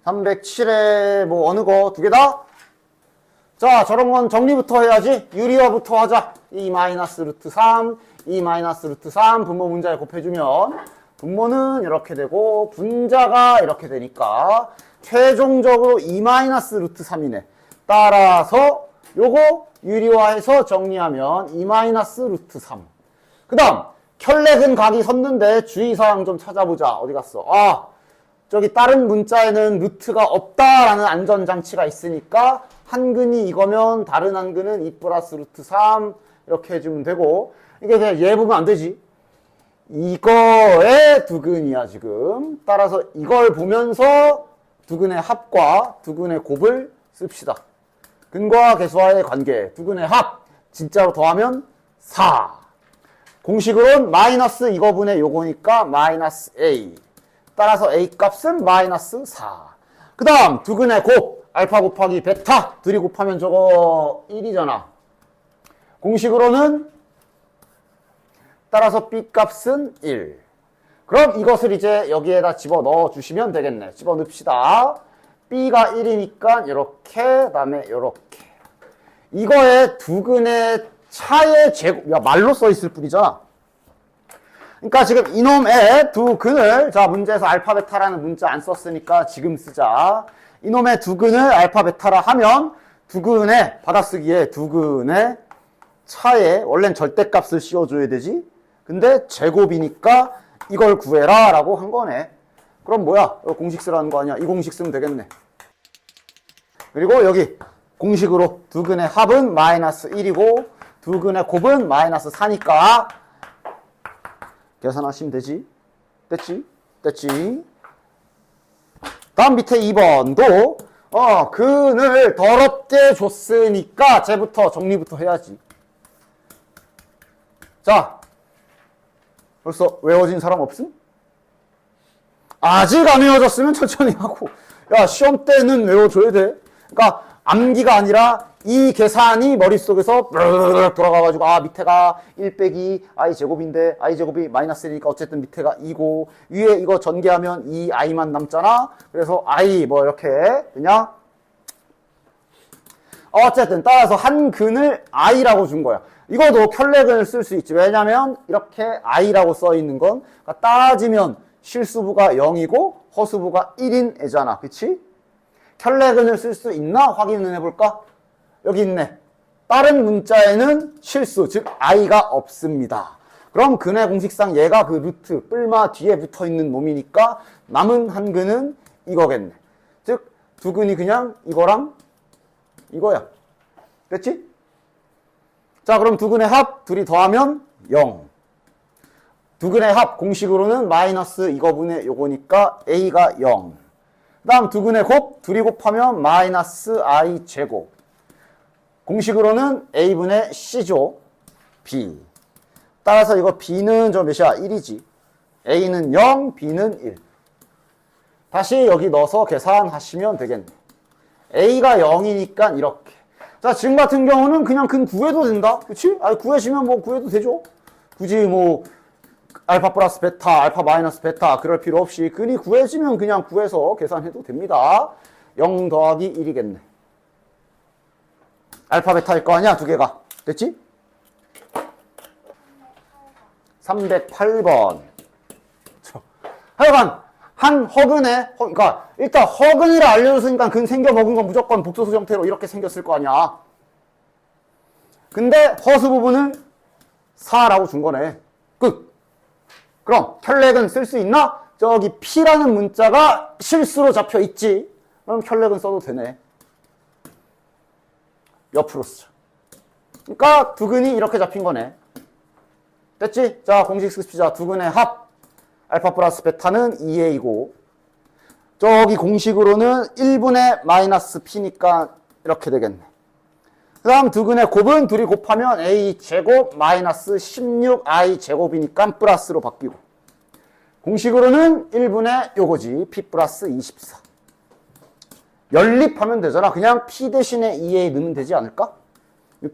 307에 뭐 어느 거 두 개 다? 자, 저런 건 정리부터 해야지. 유리화부터 하자. 2 마이너스 루트 3, 2 마이너스 루트 3 분모 분자에 곱해주면 분모는 이렇게 되고 분자가 이렇게 되니까 최종적으로 2 마이너스 루트 3이네. 따라서 요거 유리화해서 정리하면 2 마이너스 루트 3. 그 다음 켤레근 각이 섰는데 주의사항 좀 찾아보자. 어디 갔어? 아, 저기 다른 문자에는 루트가 없다라는 안전장치가 있으니까 한 근이 이거면 다른 한 근은 2 플러스 루트 3 이렇게 해주면 되고, 이게 그냥 얘 보면 안 되지. 이거의 두 근이야 지금. 따라서 이걸 보면서 두 근의 합과 두 근의 곱을 씁시다. 근과 계수와의 관계, 두 근의 합 진짜로 더하면 4. 공식으로는 마이너스 이거분의 요거니까 마이너스 A. 따라서 A 값은 마이너스 4. 그 다음 두 근의 곱 알파 곱하기 베타 둘이 곱하면 저거 1이잖아. 공식으로는 따라서 B 값은 1. 그럼 이것을 이제 여기에다 집어 넣어 주시면 되겠네. 집어 넣읍시다. B가 1이니까 이렇게, 그 다음에 이렇게. 이거의 두 근의 차의 제곱, 야, 말로 써 있을 뿐이잖아. 그러니까 지금 이놈의 두 근을, 자, 문제에서 알파 베타라는 문자 안 썼으니까 지금 쓰자. 이놈의 두 근을 알파 베타라 하면 두 근의, 받아쓰기에 두 근의 차에, 원래는 절대값을 씌워줘야 되지. 근데 제곱이니까 이걸 구해라 라고 한 거네. 그럼 뭐야? 공식 쓰라는 거 아니야? 이 공식 쓰면 되겠네. 그리고 여기 공식으로 두 근의 합은 마이너스 1이고 두 근의 곱은 마이너스 4니까 계산하시면 되지. 됐지? 됐지? 다음 밑에 2번도 근을 더럽게 줬으니까 쟤부터 정리부터 해야지. 자, 벌써 외워진 사람 없음? 아직 안 외워졌으면 천천히 하고. 야, 시험 때는 외워줘야 돼. 그러니까 암기가 아니라 이 계산이 머릿속에서 돌아가가지고, 아, 밑에가 1 빼기 i 제곱인데 i 제곱이 마이너스 1이니까 어쨌든 밑에가 2고 위에 이거 전개하면 2i만 남잖아. 그래서 i 뭐 이렇게 그냥 어쨌든 따라서 한 근을 i라고 준 거야. 이거도 켤레근을 쓸 수 있지. 왜냐면 이렇게 i라고 써 있는 건 그러니까 따지면 실수부가 0이고 허수부가 1인 애잖아. 그치? 켤레근을 쓸 수 있나? 확인을 해볼까? 여기 있네. 다른 문자에는 실수, 즉 i가 없습니다. 그럼 근의 공식상 얘가 그 루트, 뿔마 뒤에 붙어있는 놈이니까 남은 한 근은 이거겠네. 즉 두 근이 그냥 이거랑 이거야. 됐지? 자, 그럼 두 근의 합 둘이 더하면 0. 두 근의 합 공식으로는 마이너스 이거분의 요거니까 a가 0. 그 다음 두 근의 곱 둘이 곱하면 마이너스 i 제곱. 공식으로는 a분의 c죠. b. 따라서 이거 b는 저 몇이야? 1이지. a는 0, b는 1. 다시 여기 넣어서 계산하시면 되겠네. a가 0이니까 이렇게. 자, 지금 같은 경우는 그냥 근 구해도 된다. 그치? 아니, 구해시면 뭐 구해도 되죠. 굳이 뭐 알파 플러스 베타, 알파 마이너스 베타 그럴 필요 없이 근이 구해지면 그냥 구해서 계산해도 됩니다. 0 더하기 1이겠네. 알파 베타일 거 아니야? 두 개가. 됐지? 308번. 하여간 한 허근에 그러니까 일단 허근이라 알려줬으니까 근 생겨 먹은 건 무조건 복소수 형태로 이렇게 생겼을 거 아니야. 근데 허수 부분을 4라고 준 거네. 끝. 그럼 켤레근 쓸 수 있나? 저기 P라는 문자가 실수로 잡혀 있지. 그럼 켤레근 써도 되네. 옆으로 쓰자. 그러니까 두 근이 이렇게 잡힌 거네. 됐지? 자, 공식 씁시다. 두 근의 합. 알파 플러스 베타는 2a이고 저기 공식으로는 1분의 마이너스 p니까 이렇게 되겠네. 그 다음 두 근의 곱은 둘이 곱하면 a 제곱 마이너스 16i 제곱이니까 플러스로 바뀌고 공식으로는 1분의 요거지 p 플러스 24. 연립하면 되잖아. 그냥 p 대신에 2a 넣으면 되지 않을까?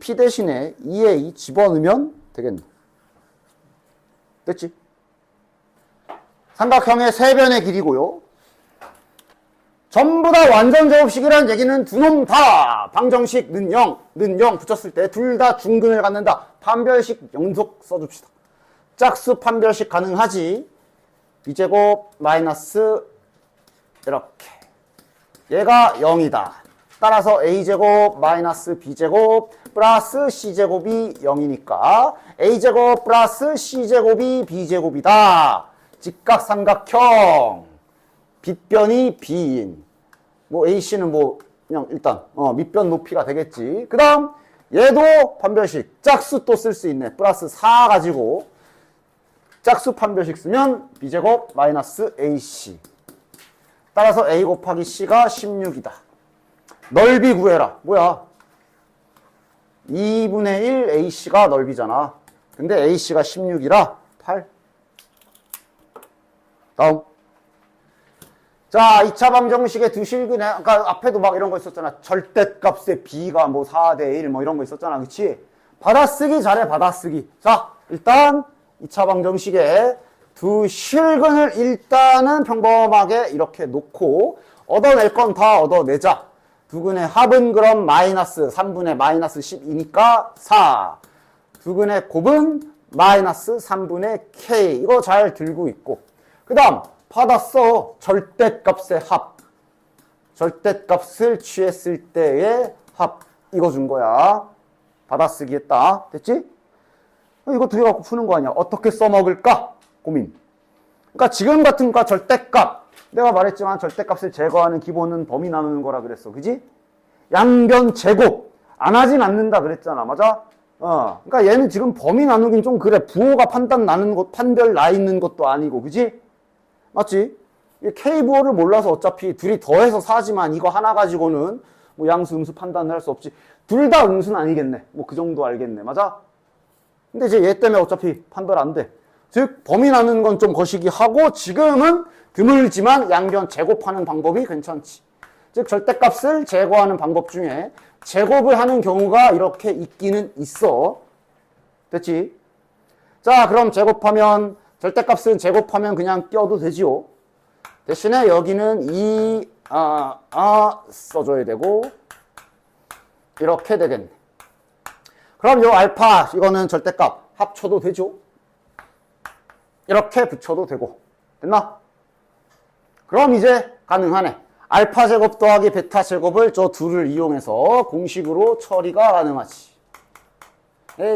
p 대신에 2a 집어넣으면 되겠네. 됐지? 삼각형의 세 변의 길이고요. 전부 다 완전 제곱식이라는 얘기는 두 놈 다 방정식 는 0, 는 0 붙였을 때 둘 다 중근을 갖는다. 판별식 연속 써줍시다. 짝수 판별식 가능하지. b제곱 마이너스 이렇게 얘가 0이다. 따라서 a제곱 마이너스 b제곱 플러스 c제곱이 0이니까 a제곱 플러스 c제곱이 b제곱이다. 직각삼각형 빗변이 b인 뭐 ac는 뭐 그냥 일단 밑변 높이가 되겠지. 그 다음 얘도 판별식 짝수 또 쓸 수 있네. 플러스 4 가지고 짝수 판별식 쓰면 b제곱 마이너스 ac 따라서 a 곱하기 c가 16이다. 넓이 구해라. 뭐야? 2분의 1 ac가 넓이잖아. 근데 ac가 16이라 8. 다음. 자, 2차 방정식의 두 실근에, 아까 앞에도 막 이런 거 있었잖아. 절대값의 b가 뭐 4대 1 뭐 이런 거 있었잖아. 그치? 받아쓰기 잘해, 받아쓰기. 자, 일단 2차 방정식의 두 실근을 일단은 평범하게 이렇게 놓고 얻어낼 건 다 얻어내자. 두근의 합은 그럼 마이너스 3분의 마이너스 12니까 4. 두근의 곱은 마이너스 3분의 k. 이거 잘 들고 있고. 그 다음 받았어. 절대값의 합. 절대값을 취했을 때의 합. 이거 준 거야. 받아쓰기 했다. 됐지? 이거 두 개 갖고 푸는 거 아니야. 어떻게 써먹을까? 고민. 그러니까 지금 같은 거 절대값. 내가 말했지만 절대값을 제거하는 기본은 범위 나누는 거라 그랬어. 그지? 양변 제곱. 안 하진 않는다 그랬잖아. 맞아? 그러니까 얘는 지금 범위 나누긴 좀 그래. 부호가 판별 나 있는 것도 아니고. 그지? 맞지? K 부호를 몰라서 어차피 둘이 더해서 4지만 이거 하나 가지고는 뭐 양수, 음수 판단을 할 수 없지. 둘 다 음수는 아니겠네. 뭐 그 정도 알겠네. 맞아? 근데 이제 얘 때문에 어차피 판별 안 돼. 즉, 범위 나누는 건 좀 거시기 하고 지금은 드물지만 양변 제곱하는 방법이 괜찮지. 즉, 절대값을 제거하는 방법 중에 제곱을 하는 경우가 이렇게 있기는 있어. 됐지? 자, 그럼 제곱하면 절대값은 제곱하면 그냥 껴도 되지요. 대신에 여기는 써줘야 되고 이렇게 되겠네. 그럼 요 알파 이거는 절대값 합쳐도 되죠. 이렇게 붙여도 되고. 됐나? 그럼 이제 가능하네. 알파 제곱 더하기 베타 제곱을 저 둘을 이용해서 공식으로 처리가 가능하지.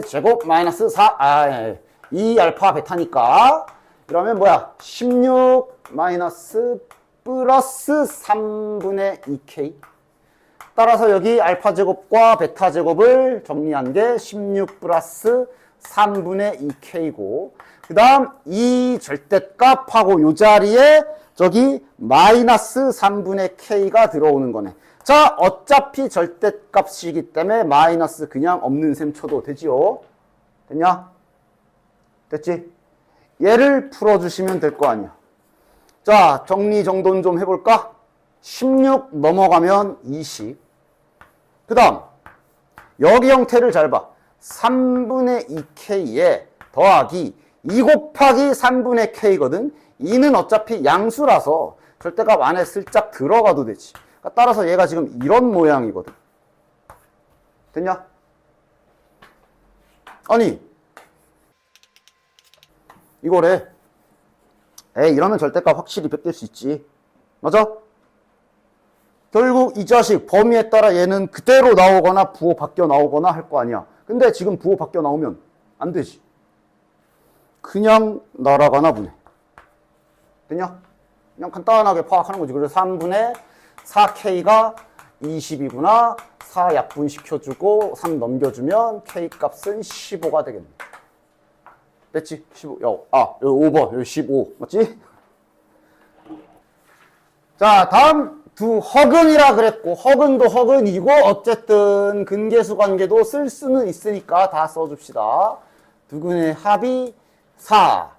제곱 마이너스 4, 2 알파 베타니까 그러면 뭐야? 16 마이너스 플러스 3분의 2k. 따라서 여기 알파 제곱과 베타 제곱을 정리한 게 16 플러스 3분의 2k고 그 다음 이 절대값하고 요 자리에 저기 마이너스 3분의 k가 들어오는 거네. 자, 어차피 절대값이기 때문에 마이너스 그냥 없는 셈 쳐도 되지요. 됐냐? 됐지? 얘를 풀어주시면 될 거 아니야. 자, 정리정돈 좀 해볼까? 16 넘어가면 20. 그 다음 여기 형태를 잘 봐. 3분의 2k에 더하기 2 곱하기 3분의 k거든. 2는 어차피 양수라서 절대값 안에 슬쩍 들어가도 되지. 그러니까 따라서 얘가 지금 이런 모양이거든. 됐냐? 아니 이거래. 이러면 절대값 확실히 베낄 수 있지. 맞아? 결국 이 자식 범위에 따라 얘는 그대로 나오거나 부호 바뀌어 나오거나 할 거 아니야. 근데 지금 부호 바뀌어 나오면 안 되지. 그냥 날아가나 보네. 됐냐? 그냥 간단하게 파악하는 거지. 그래서 3분의 4k가 20이구나. 4 약분시켜주고 3 넘겨주면 k값은 15가 되겠네. 됐지? 15. 여기 5번. 여기 15. 맞지? 자, 다음 두 허근이라 그랬고 허근도 허근이고 어쨌든 근계수 관계도 쓸 수는 있으니까 다 써줍시다. 두근의 합이 4.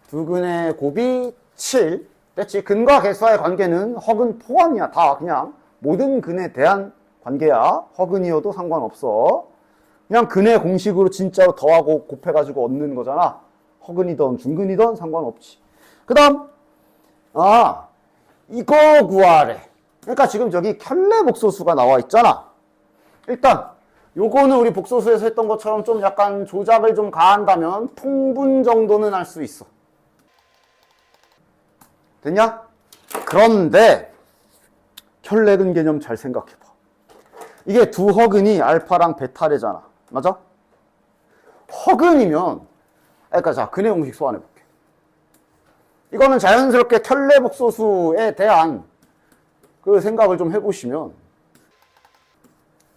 두근의 곱이 7. 됐지? 근과 계수와의 관계는 허근 포함이야. 다 그냥 모든 근에 대한 관계야. 허근이어도 상관없어. 그냥 근의 공식으로 진짜로 더하고 곱해가지고 얻는 거잖아. 허근이든 중근이든 상관없지. 그 다음 이거 구하래. 그러니까 지금 저기 켤레 복소수가 나와 있잖아. 일단 요거는 우리 복소수에서 했던 것처럼 좀 약간 조작을 좀 가한다면 통분 정도는 할 수 있어. 됐냐? 그런데 켤레근 개념 잘 생각해봐. 이게 두 허근이 알파랑 베타래잖아. 맞아? 허근이면 그러니까 자, 근해 공식 소환해볼게. 이거는 자연스럽게 켤레 복소수에 대한 그 생각을 좀 해보시면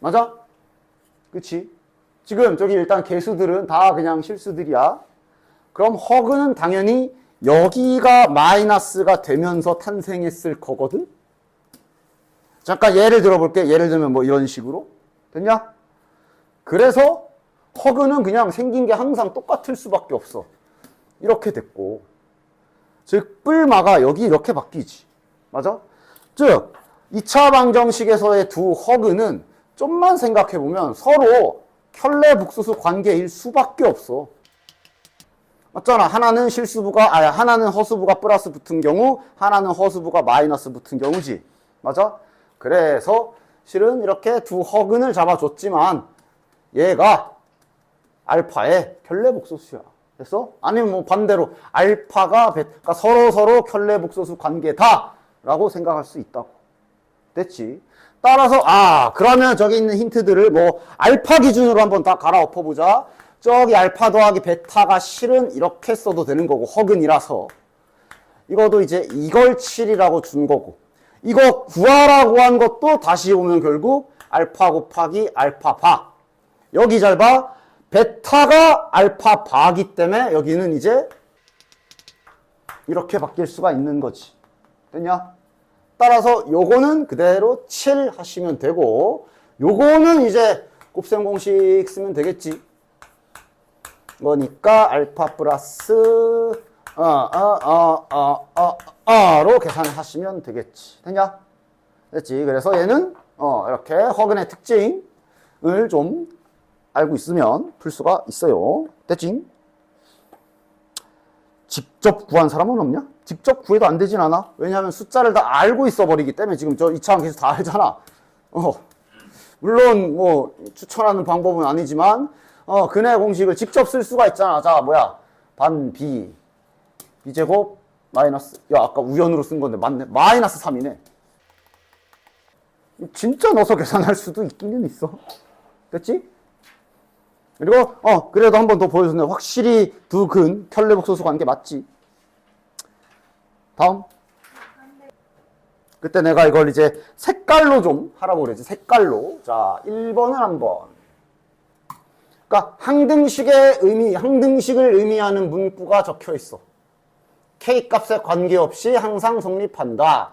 맞아? 그치? 지금 저기 일단 개수들은 다 그냥 실수들이야. 그럼 허근은 당연히 여기가 마이너스가 되면서 탄생했을 거거든? 잠깐 예를 들어볼게. 예를 들면 뭐 이런 식으로. 됐냐? 그래서 허근은 그냥 생긴 게 항상 똑같을 수밖에 없어. 이렇게 됐고. 즉, 뿔마가 여기 이렇게 바뀌지. 맞아? 즉, 2차 방정식에서의 두 허근은 좀만 생각해보면 서로 켤레 복소수 관계일 수밖에 없어. 맞잖아. 하나는 하나는 허수부가 플러스 붙은 경우, 하나는 허수부가 마이너스 붙은 경우지. 맞아? 그래서 실은 이렇게 두 허근을 잡아줬지만 얘가 알파의 켤레 복소수야. 됐어? 아니면 뭐 반대로 알파가 베타가 서로 켤레 복소수 관계다라고 생각할 수 있다고. 됐지? 따라서 그러면 저기 있는 힌트들을 뭐 알파 기준으로 한번 다 갈아엎어 보자. 저기 알파 더하기 베타가 실은 이렇게 써도 되는 거고 허근이라서 이것도 이제 이걸 7이라고 준 거고 이거 구하라고 한 것도 다시 오면 결국 알파 곱하기 알파 바. 여기 잘 봐. 베타가 알파 바기 때문에 여기는 이제 이렇게 바뀔 수가 있는 거지. 됐냐? 따라서 요거는 그대로 7 하시면 되고 요거는 이제 곱셈 공식 쓰면 되겠지. 그러니까 알파 플러스 로 계산을 하시면 되겠지. 됐냐? 됐지. 그래서 얘는 이렇게 허근의 특징을 좀 알고 있으면 풀 수가 있어요. 됐지? 직접 구한 사람은 없냐? 직접 구해도 안 되진 않아. 왜냐하면 숫자를 다 알고 있어 버리기 때문에 지금 저 2차원 계속 다 알잖아. 물론 뭐 추천하는 방법은 아니지만 근해 공식을 직접 쓸 수가 있잖아. 자, 뭐야? 반 B B제곱 마이너스 아까 우연으로 쓴 건데 맞네. 마이너스 3이네. 진짜 넣어서 계산할 수도 있기는 있어. 됐지? 그리고 그래도 한 번 더 보여줬네. 확실히 두 근 켤레 복소수 관계 맞지? 다음. 그때 내가 이걸 이제 색깔로 좀 하라고 그랬지. 색깔로. 자, 1번을 한번. 그러니까 항등식을 의미하는 문구가 적혀 있어. K 값에 관계없이 항상 성립한다.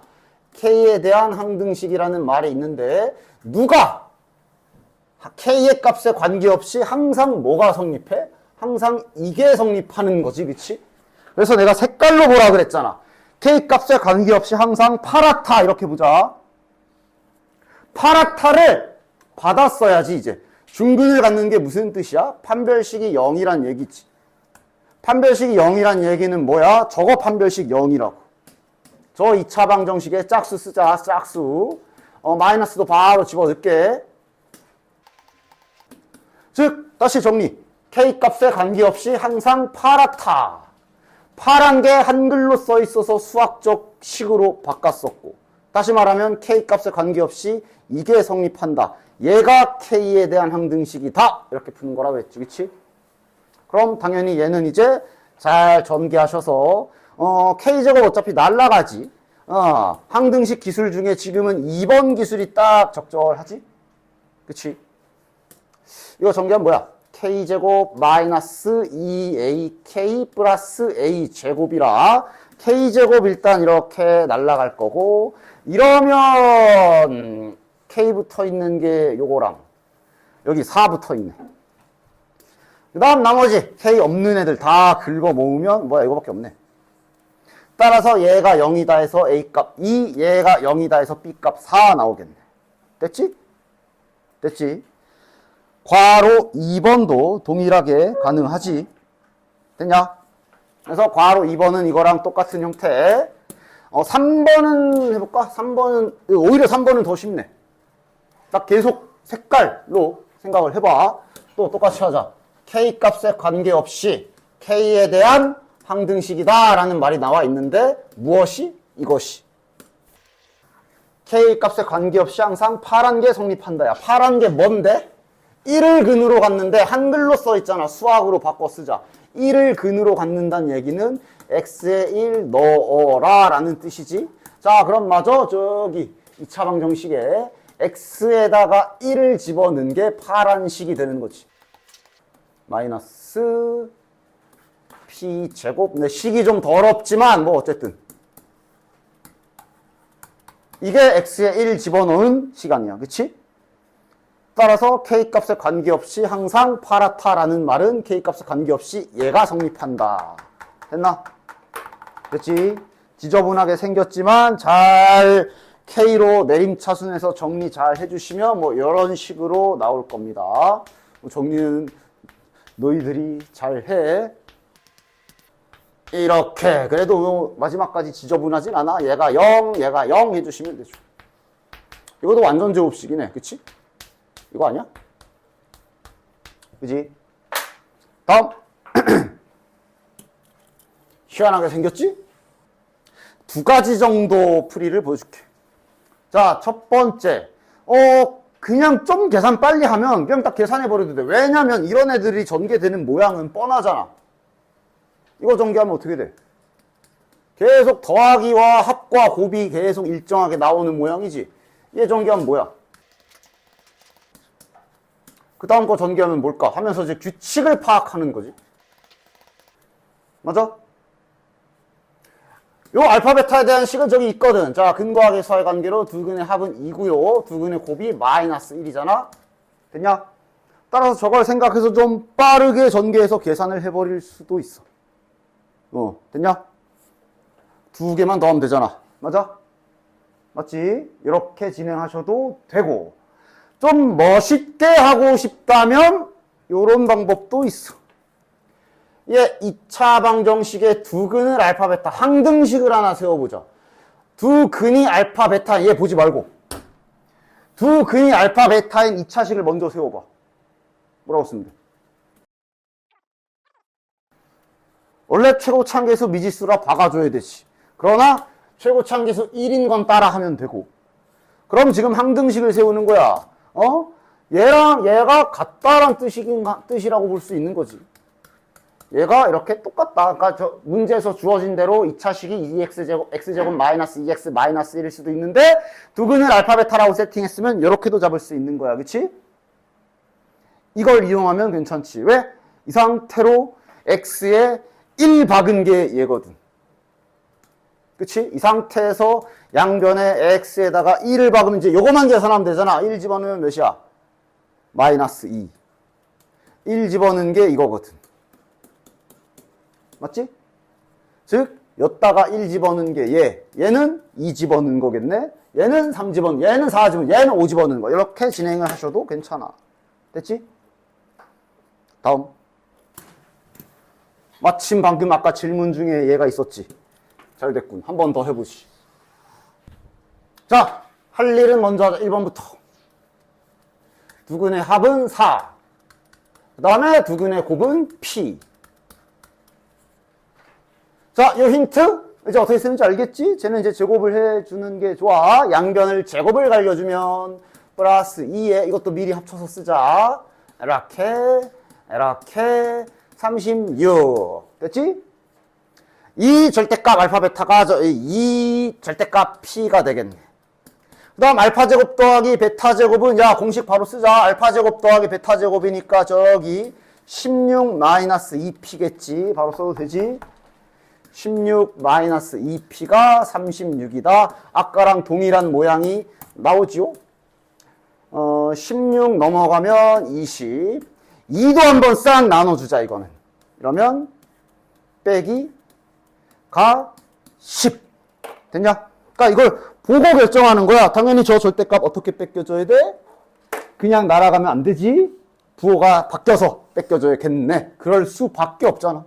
K에 대한 항등식이라는 말이 있는데 누가 K의 값에 관계없이 항상 뭐가 성립해? 항상 이게 성립하는 거지, 그치? 그래서 내가 색깔로 보라 그랬잖아. K 값에 관계없이 항상 파랗다 이렇게 보자. 파랗다를 받았어야지 이제. 중근을 갖는 게 무슨 뜻이야? 판별식이 0이란 얘기지. 판별식이 0이란 얘기는 뭐야? 저거 판별식 0이라고. 저 2차 방정식에 짝수 쓰자, 짝수. 마이너스도 바로 집어넣을게. 즉, 다시 정리. K 값에 관계없이 항상 파랗다. 파란 게 한글로 써 있어서 수학적 식으로 바꿨었고. 다시 말하면 K 값에 관계없이 이게 성립한다. 얘가 K에 대한 항등식이다. 이렇게 푸는 거라고 했지, 그치? 그럼 당연히 얘는 이제 잘 전개하셔서 K제곱 어차피 날라가지. 항등식 기술 중에 지금은 2번 기술이 딱 적절하지? 그치? 이거 전개하면 뭐야? K제곱 마이너스 2AK 플러스 A제곱이라 K제곱 일단 이렇게 날라갈 거고 이러면 K 붙어 있는 게 요거랑 여기 4 붙어 있네. 그 다음 나머지 K 없는 애들 다 긁어 모으면 뭐야 이거밖에 없네. 따라서 얘가 0이다 해서 A값 2, 얘가 0이다 해서 B값 4 나오겠네. 됐지? 됐지? 괄호 2번도 동일하게 가능하지. 됐냐? 그래서 괄호 2번은 이거랑 똑같은 형태. 3번은 해볼까? 3번은, 오히려 3번은 더 쉽네. 딱 계속 색깔로 생각을 해봐. 또 똑같이 하자. K 값에 관계없이 K에 대한 항등식이다 라는 말이 나와 있는데 무엇이? 이것이. K 값에 관계없이 항상 파란 게 성립한다. 야, 파란 게 뭔데? 1을 근으로 갔는데 한글로 써 있잖아. 수학으로 바꿔 쓰자. 1을 근으로 갖는다는 얘기는 x에 1 넣어라 라는 뜻이지. 자, 그럼 마저 저기 2차 방정식에 x에다가 1을 집어넣은 게 파란식이 되는 거지. 마이너스 p제곱. 근데 식이 좀 더럽지만 뭐 어쨌든 이게 x에 1 집어넣은 시간이야. 그치? 따라서 K값에 관계없이 항상 파랗다라는 말은 K값에 관계없이 얘가 성립한다. 됐나? 그렇지? 지저분하게 생겼지만 잘 K로 내림차순에서 정리 잘 해주시면 뭐 이런 식으로 나올 겁니다. 정리는 너희들이 잘 해. 이렇게. 그래도 마지막까지 지저분하진 않아. 얘가 0, 얘가 0 해주시면 되죠. 이것도 완전 제곱식이네. 그치? 이거 아니야? 그지? 다음. 희한하게 생겼지? 두 가지 정도 풀이를 보여줄게. 자, 첫 번째. 그냥 좀 계산 빨리 하면 그냥 딱 계산해버려도 돼. 왜냐면 이런 애들이 전개되는 모양은 뻔하잖아. 이거 전개하면 어떻게 돼? 계속 더하기와 합과 곱이 계속 일정하게 나오는 모양이지. 얘 전개하면 뭐야? 그 다음 거 전개하면 뭘까? 하면서 이제 규칙을 파악하는 거지. 맞아? 요 알파 베타에 대한 식은 저기 있거든. 자, 근과학에서의 관계로 두 근의 합은 2고요. 두 근의 곱이 마이너스 1이잖아. 됐냐? 따라서 저걸 생각해서 좀 빠르게 전개해서 계산을 해버릴 수도 있어. 됐냐? 두 개만 더 하면 되잖아. 맞아? 맞지? 이렇게 진행하셔도 되고. 좀 멋있게 하고 싶다면 요런 방법도 있어. 얘 2차 방정식의 두 근을 알파 베타 항등식을 하나 세워보자. 두 근이 알파 베타 얘 보지 말고 두 근이 알파 베타인 2차식을 먼저 세워봐. 뭐라고 쓰면 돼? 원래 최고차항계수 미지수라 박아줘야 되지. 그러나 최고차항계수 1인 건 따라 하면 되고. 그럼 지금 항등식을 세우는 거야. 얘랑 얘가 같다란 뜻이라고 볼 수 있는 거지. 얘가 이렇게 똑같다. 그러니까 저 문제에서 주어진 대로 2차식이 2x제곱, x제곱 마이너스 2x 마이너스 1일 수도 있는데 두 근을 알파 베타라고 세팅했으면 이렇게도 잡을 수 있는 거야. 그치? 이걸 이용하면 괜찮지. 왜? 이 상태로 x에 1 박은 게 얘거든. 그치? 이 상태에서 양변에 x에다가 1을 박으면 이제 요거만 계산하면 되잖아. 1 집어넣으면 몇이야? 마이너스 2. 1 집어넣은 게 이거거든. 맞지? 즉, 여기다가 1 집어넣은 게 얘는 2 집어넣은 거겠네? 얘는 3 집어넣은, 얘는 4 집어넣은, 얘는 5 집어넣은 거. 이렇게 진행을 하셔도 괜찮아. 됐지? 다음. 마침 방금 아까 질문 중에 얘가 있었지. 잘 됐군. 한 번 더 해보시. 자, 할 일은 먼저 하자. 1번부터. 두 근의 합은 4. 그 다음에 두 근의 곱은 P. 자, 요 힌트. 이제 어떻게 쓰는지 알겠지? 쟤는 이제 제곱을 해주는 게 좋아. 양변을 제곱을 갈겨주면 플러스 2에 이것도 미리 합쳐서 쓰자. 이렇게 36. 됐지? 이 절대값 알파 베타가 이 절대값 P가 되겠네. 그 다음 알파 제곱 더하기 베타 제곱은 야 공식 바로 쓰자. 알파 제곱 더하기 베타 제곱이니까 저기 16 마이너스 2P겠지. 바로 써도 되지. 16 마이너스 2P가 36이다. 아까랑 동일한 모양이 나오지요. 16 넘어가면 20. 2도 한번 싹 나눠주자 이거는. 이러면 빼기 가 10. 됐냐? 그러니까 이걸 보고 결정하는 거야. 당연히 저 절대값 어떻게 뺏겨줘야 돼? 그냥 날아가면 안 되지. 부호가 바뀌어서 뺏겨줘야겠네. 그럴 수밖에 없잖아.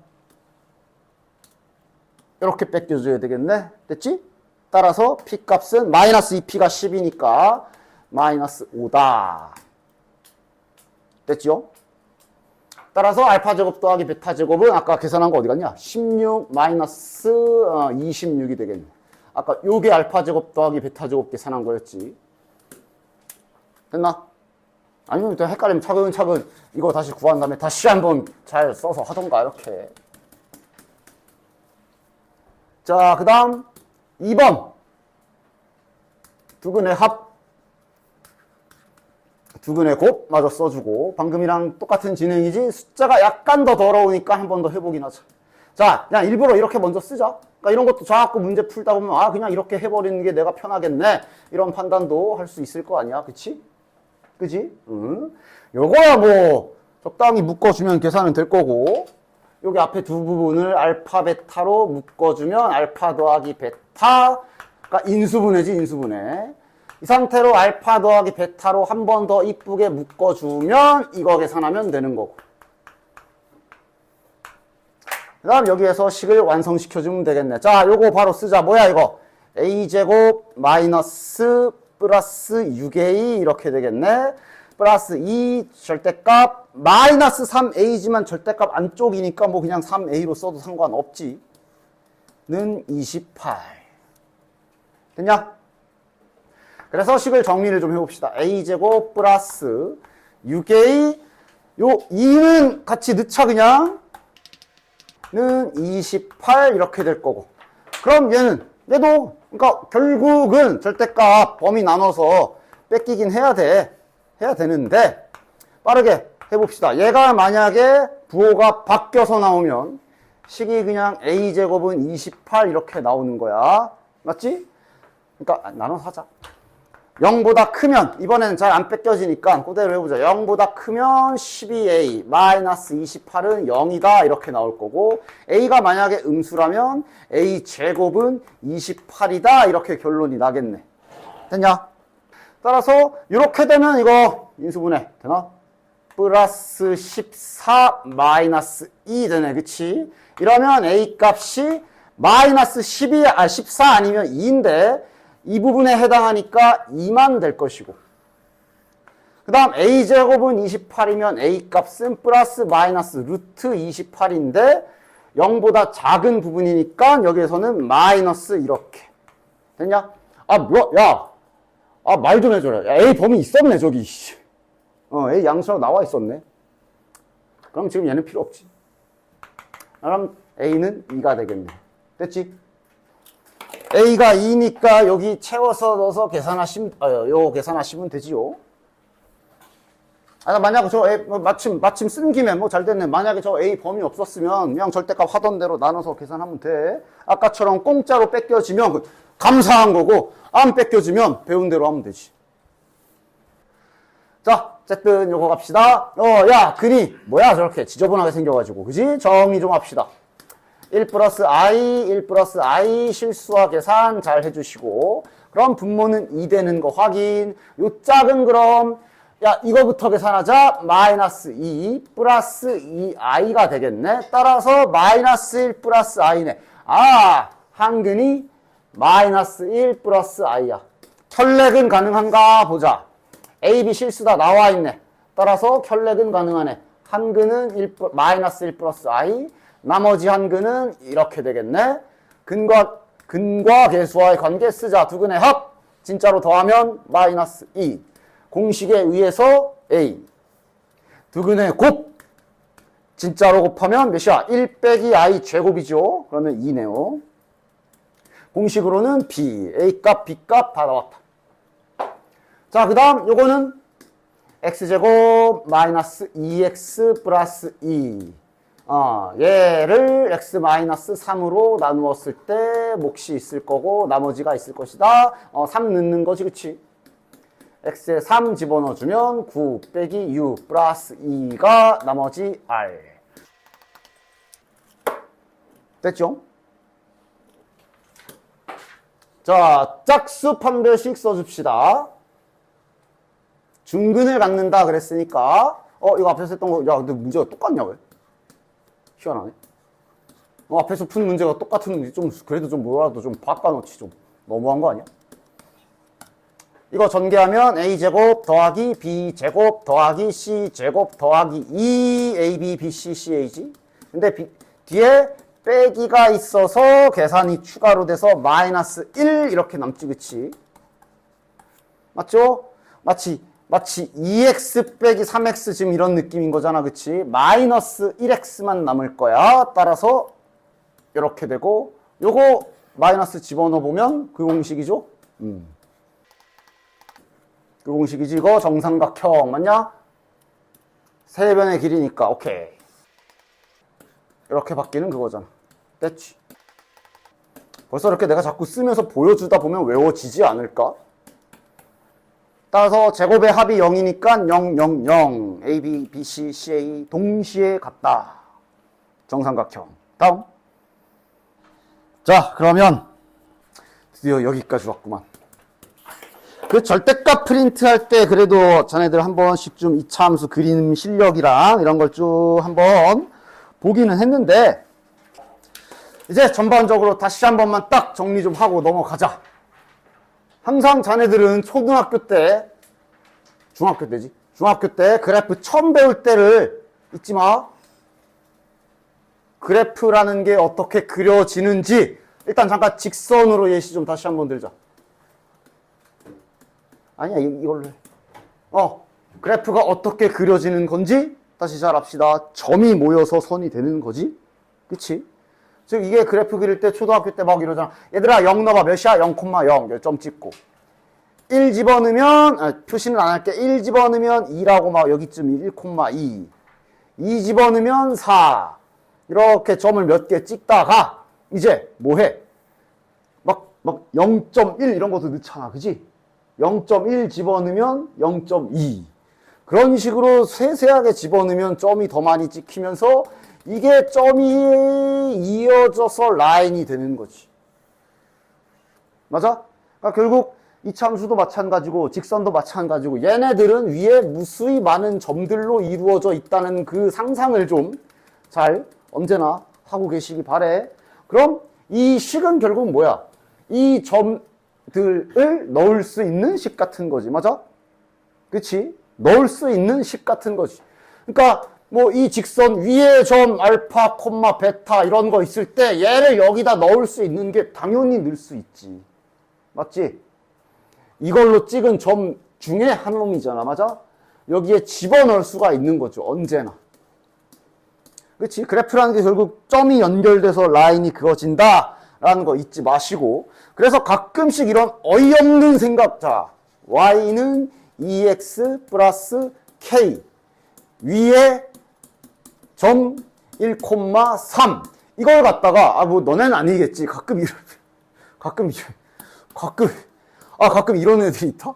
이렇게 뺏겨줘야 되겠네. 됐지? 따라서 P값은 마이너스 2P가 10이니까 마이너스 5다. 됐죠? 따라서 알파제곱 더하기 베타제곱은 아까 계산한 거 어디 갔냐? 16 마이너스 26이 되겠네. 아까 요게 알파제곱 더하기 베타제곱 계산한 거였지. 됐나? 아니면 또 헷갈리면 차근차근 이거 다시 구한 다음에 다시 한번 잘 써서 하던가 이렇게. 자, 그 다음 2번 두근의 합, 두근의 곱 마저 써주고 방금이랑 똑같은 진행이지 숫자가 약간 더 더러우니까 한 번 더 해보긴 하자. 자, 그냥 일부러 이렇게 먼저 쓰자. 그러니까 이런 것도 자꾸 문제 풀다 보면 아 그냥 이렇게 해버리는 게 내가 편하겠네 이런 판단도 할 수 있을 거 아니야. 그치? 그지? 요거야 뭐 적당히 묶어주면 계산은 될 거고 여기 앞에 두 부분을 알파 베타로 묶어주면 알파 더하기 베타 그러니까 인수분해지 인수분해. 이 상태로 알파 더하기 베타로 한 번 더 이쁘게 묶어주면 이거 계산하면 되는 거고. 그 다음 여기에서 식을 완성시켜주면 되겠네. 자, 요거 바로 쓰자. 뭐야 이거? a제곱 마이너스 플러스 6a 이렇게 되겠네. 플러스 2 절대값 마이너스 3a지만 절대값 안쪽이니까 뭐 그냥 3a로 써도 상관없지. 는 28. 됐냐? 그래서 식을 정리를 좀 해봅시다. a제곱 플러스 6a 요 2는 같이 넣자 그냥 는 28 이렇게 될 거고 그럼 얘도 그러니까 결국은 절대값 범위 나눠서 뺏기긴 해야 되는데 빠르게 해봅시다. 얘가 만약에 부호가 바뀌어서 나오면 식이 그냥 a제곱은 28 이렇게 나오는 거야. 맞지? 그러니까 나눠서 하자. 0보다 크면 이번에는 잘 안 뺏겨지니까 그대로 해보자. 0보다 크면 12a 마이너스 28은 0이다 이렇게 나올 거고 a가 만약에 음수라면 a 제곱은 28이다 이렇게 결론이 나겠네. 됐냐? 따라서 이렇게 되면 이거 인수분해 되나? 플러스 14 마이너스 2 되네. 그치? 이러면 a 값이 마이너스 14 아니면 2인데 이 부분에 해당하니까 2만 될 것이고 그 다음 a제곱은 28이면 a 값은 플러스 마이너스 루트 28인데 0보다 작은 부분이니까 여기에서는 마이너스 이렇게 됐냐? 아 뭐야 야 아 말 좀 해줘라. 야, a 범위 있었네 저기 a 양수로 나와 있었네. 그럼 지금 얘는 필요 없지. 그럼 a는 2가 되겠네. 됐지? a가 2니까 여기 채워서 넣어서 요 계산하시면 되지요. 아, 만약에 저 a, 마침 쓴 김에 뭐 잘 됐네. 만약에 저 a 범위 없었으면 그냥 절대값 하던 대로 나눠서 계산하면 돼. 아까처럼 공짜로 뺏겨지면 감사한 거고, 안 뺏겨지면 배운 대로 하면 되지. 자, 어쨌든 요거 갑시다. 야, 근이 뭐야 저렇게 지저분하게 생겨가지고, 그지? 정리 좀 합시다. 1 플러스 i, 1 플러스 i 실수와 계산 잘 해주시고 그럼 분모는 2 되는 거 확인. 요 짝은 그럼 야 이거부터 계산하자. 마이너스 2 플러스 2i가 되겠네. 따라서 마이너스 1 플러스 i네. 아 한근이 마이너스 1 플러스 i야. 혈렉은 가능한가 보자. a, b 실수다 나와 있네. 따라서 혈렉은 가능하네. 한근은 마이너스 1 플러스 i 나머지 한근은 이렇게 되겠네. 근과 계수와의 관계 쓰자. 두근의 합. 진짜로 더하면 마이너스 2. 공식에 의해서 a. 두근의 곱. 진짜로 곱하면 몇이야? 1 빼기 i 제곱이죠. 그러면 2네요. 공식으로는 b. a 값, b 값 다 나왔다. 자, 그 다음 요거는 x제곱 마이너스 2x 플러스 2. 얘를 x 마이너스 3으로 나누었을 때 몫이 있을 거고 나머지가 있을 것이다. 3 넣는 거지, 그치? x에 3 집어넣어주면 9 빼기 6 플러스 2가 나머지 r. 됐죠? 자, 짝수 판별식 써줍시다. 중근을 갖는다 그랬으니까 이거 앞에서 했던 거, 야 근데 문제가 똑같냐 왜? 희한하네. 앞에서 푼 문제가 똑같은 좀 그래도 좀 뭐라도 좀 바꿔놓지 좀. 너무한 거 아니야? 이거 전개하면 a제곱 더하기 b제곱 더하기 c제곱 더하기 2ab bc ca지. 근데 뒤에 빼기가 있어서 계산이 추가로 돼서 마이너스 1 이렇게 남지, 그치? 맞죠? 마치 2x 빼기 3x 지금 이런 느낌인 거잖아, 그치? 마이너스 1x만 남을 거야. 따라서 이렇게 되고 요거 마이너스 집어넣어 보면 그 공식이죠? 그 공식이지. 이거 정삼각형 맞냐? 세 변의 길이니까 오케이. 이렇게 바뀌는 그거잖아. 됐지? 벌써 이렇게 내가 자꾸 쓰면서 보여주다 보면 외워지지 않을까? 따라서 제곱의 합이 0이니까 0, 0, 0. A, B, B, C, C, A 동시에 같다. 정삼각형. 다음. 자, 그러면 드디어 여기까지 왔구만. 그 절대값 프린트할 때 그래도 자네들 한 번씩 좀 이차함수 그림 실력이랑 이런 걸 쭉 한번 보기는 했는데 이제 전반적으로 다시 한 번만 딱 정리 좀 하고 넘어가자. 항상 자네들은 초등학교 때, 중학교 때 그래프 처음 배울 때를 잊지 마. 그래프라는 게 어떻게 그려지는지 일단 잠깐 직선으로 예시 좀 다시 한번 들자. 아니야, 이걸로 해. 그래프가 어떻게 그려지는 건지 다시 잘 합시다. 점이 모여서 선이 되는 거지. 그치? 즉 이게 그래프 그릴 때 초등학교 때 막 이러잖아. 얘들아 0 넣어봐. 몇이야? 0,0 점 찍고 1 집어넣으면 표시는 안 할게. 1 집어넣으면 2라고 막 여기쯤 1,2 2 집어넣으면 4 이렇게 점을 몇 개 찍다가 이제 뭐해? 막 0.1 이런 것도 넣잖아. 그지? 0.1 집어넣으면 0.2 그런 식으로 세세하게 집어넣으면 점이 더 많이 찍히면서 이게 점이 이어져서 라인이 되는 거지. 맞아? 그러니까 결국 이차함수도 마찬가지고 직선도 마찬가지고 얘네들은 위에 무수히 많은 점들로 이루어져 있다는 그 상상을 좀 잘 언제나 하고 계시기 바래. 그럼 이 식은 결국 뭐야? 이 점들을 넣을 수 있는 식 같은 거지. 맞아? 그치? 넣을 수 있는 식 같은 거지. 그러니까 뭐 이 직선 위에 점 알파, 콤마, 베타 이런 거 있을 때 얘를 여기다 넣을 수 있는 게 당연히 넣을 수 있지. 맞지? 이걸로 찍은 점 중에 한 놈이잖아. 맞아? 여기에 집어넣을 수가 있는 거죠. 언제나. 그치? 그래프라는 게 결국 점이 연결돼서 라인이 그어진다 라는 거 잊지 마시고 그래서 가끔씩 이런 어이없는 생각. 자, y는 2x 플러스 k 위에 점 1,3 이걸 갖다가 뭐 너네는 아니겠지. 가끔 이런 애들이 있다?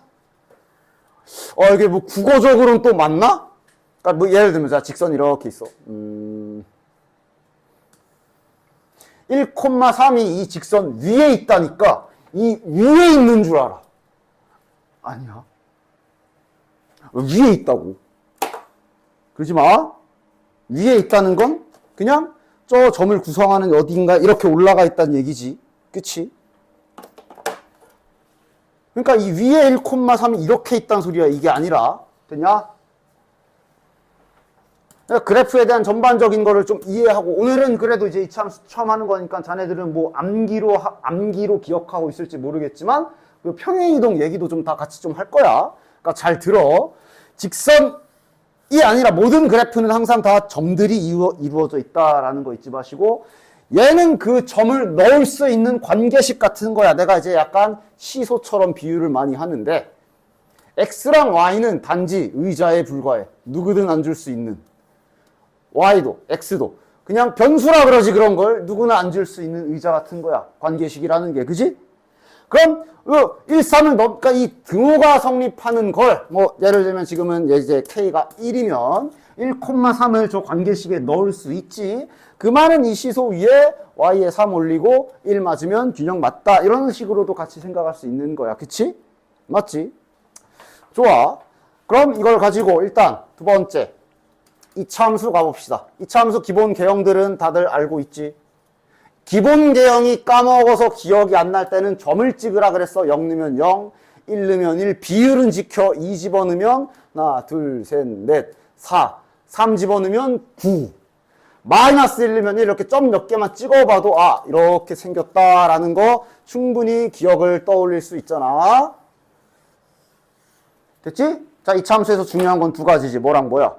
이게 뭐 국어적으로는 또 맞나? 그러니까 뭐 예를 들면 자 직선 이렇게 있어. 1,3이 이 직선 위에 있다니까 이 위에 있는 줄 알아. 아니야. 위에 있다고. 그러지 마. 위에 있다는 건 그냥 저 점을 구성하는 어딘가 이렇게 올라가 있다는 얘기지. 그치? 그러니까 이 위에 1,3이 이렇게 있다는 소리야. 이게 아니라. 됐냐? 그래프에 대한 전반적인 거를 좀 이해하고 오늘은 그래도 이제 이차함수 처음 하는 거니까 자네들은 뭐 암기로 기억하고 있을지 모르겠지만 그 평행이동 얘기도 좀 다 같이 좀 할 거야. 그러니까 잘 들어. 직선이 아니라 모든 그래프는 항상 다 점들이 이루어져 있다라는 거 잊지 마시고 얘는 그 점을 넣을 수 있는 관계식 같은 거야. 내가 이제 약간 시소처럼 비유를 많이 하는데 x랑 y는 단지 의자에 불과해. 누구든 앉을 수 있는. y도 x도 그냥 변수라 그러지. 그런 걸 누구나 앉을 수 있는 의자 같은 거야. 관계식이라는 게. 그지? 그럼 1, 3을 그러니까 이 등호가 성립하는 걸 뭐 예를 들면 지금은 이제 k가 1이면 1,3을 저 관계식에 넣을 수 있지. 그 말은 이 시소 위에 y에 3 올리고 1 맞으면 균형 맞다. 이런 식으로도 같이 생각할 수 있는 거야. 그치? 맞지? 좋아. 그럼 이걸 가지고 일단 두 번째 이차함수 가봅시다. 이차함수 기본 개형들은 다들 알고 있지? 기본 개형이 까먹어서 기억이 안 날 때는 점을 찍으라 그랬어. 0 넣으면 0, 1 넣으면 1, 비율은 지켜. 2 집어넣으면 하나, 둘, 셋, 넷, 4, 3 집어넣으면 9. 마이너스 1 넣으면 1 이렇게 점 몇 개만 찍어봐도 아 이렇게 생겼다라는 거 충분히 기억을 떠올릴 수 있잖아. 됐지? 자, 이 참수에서 중요한 건 두 가지지. 뭐랑 뭐야?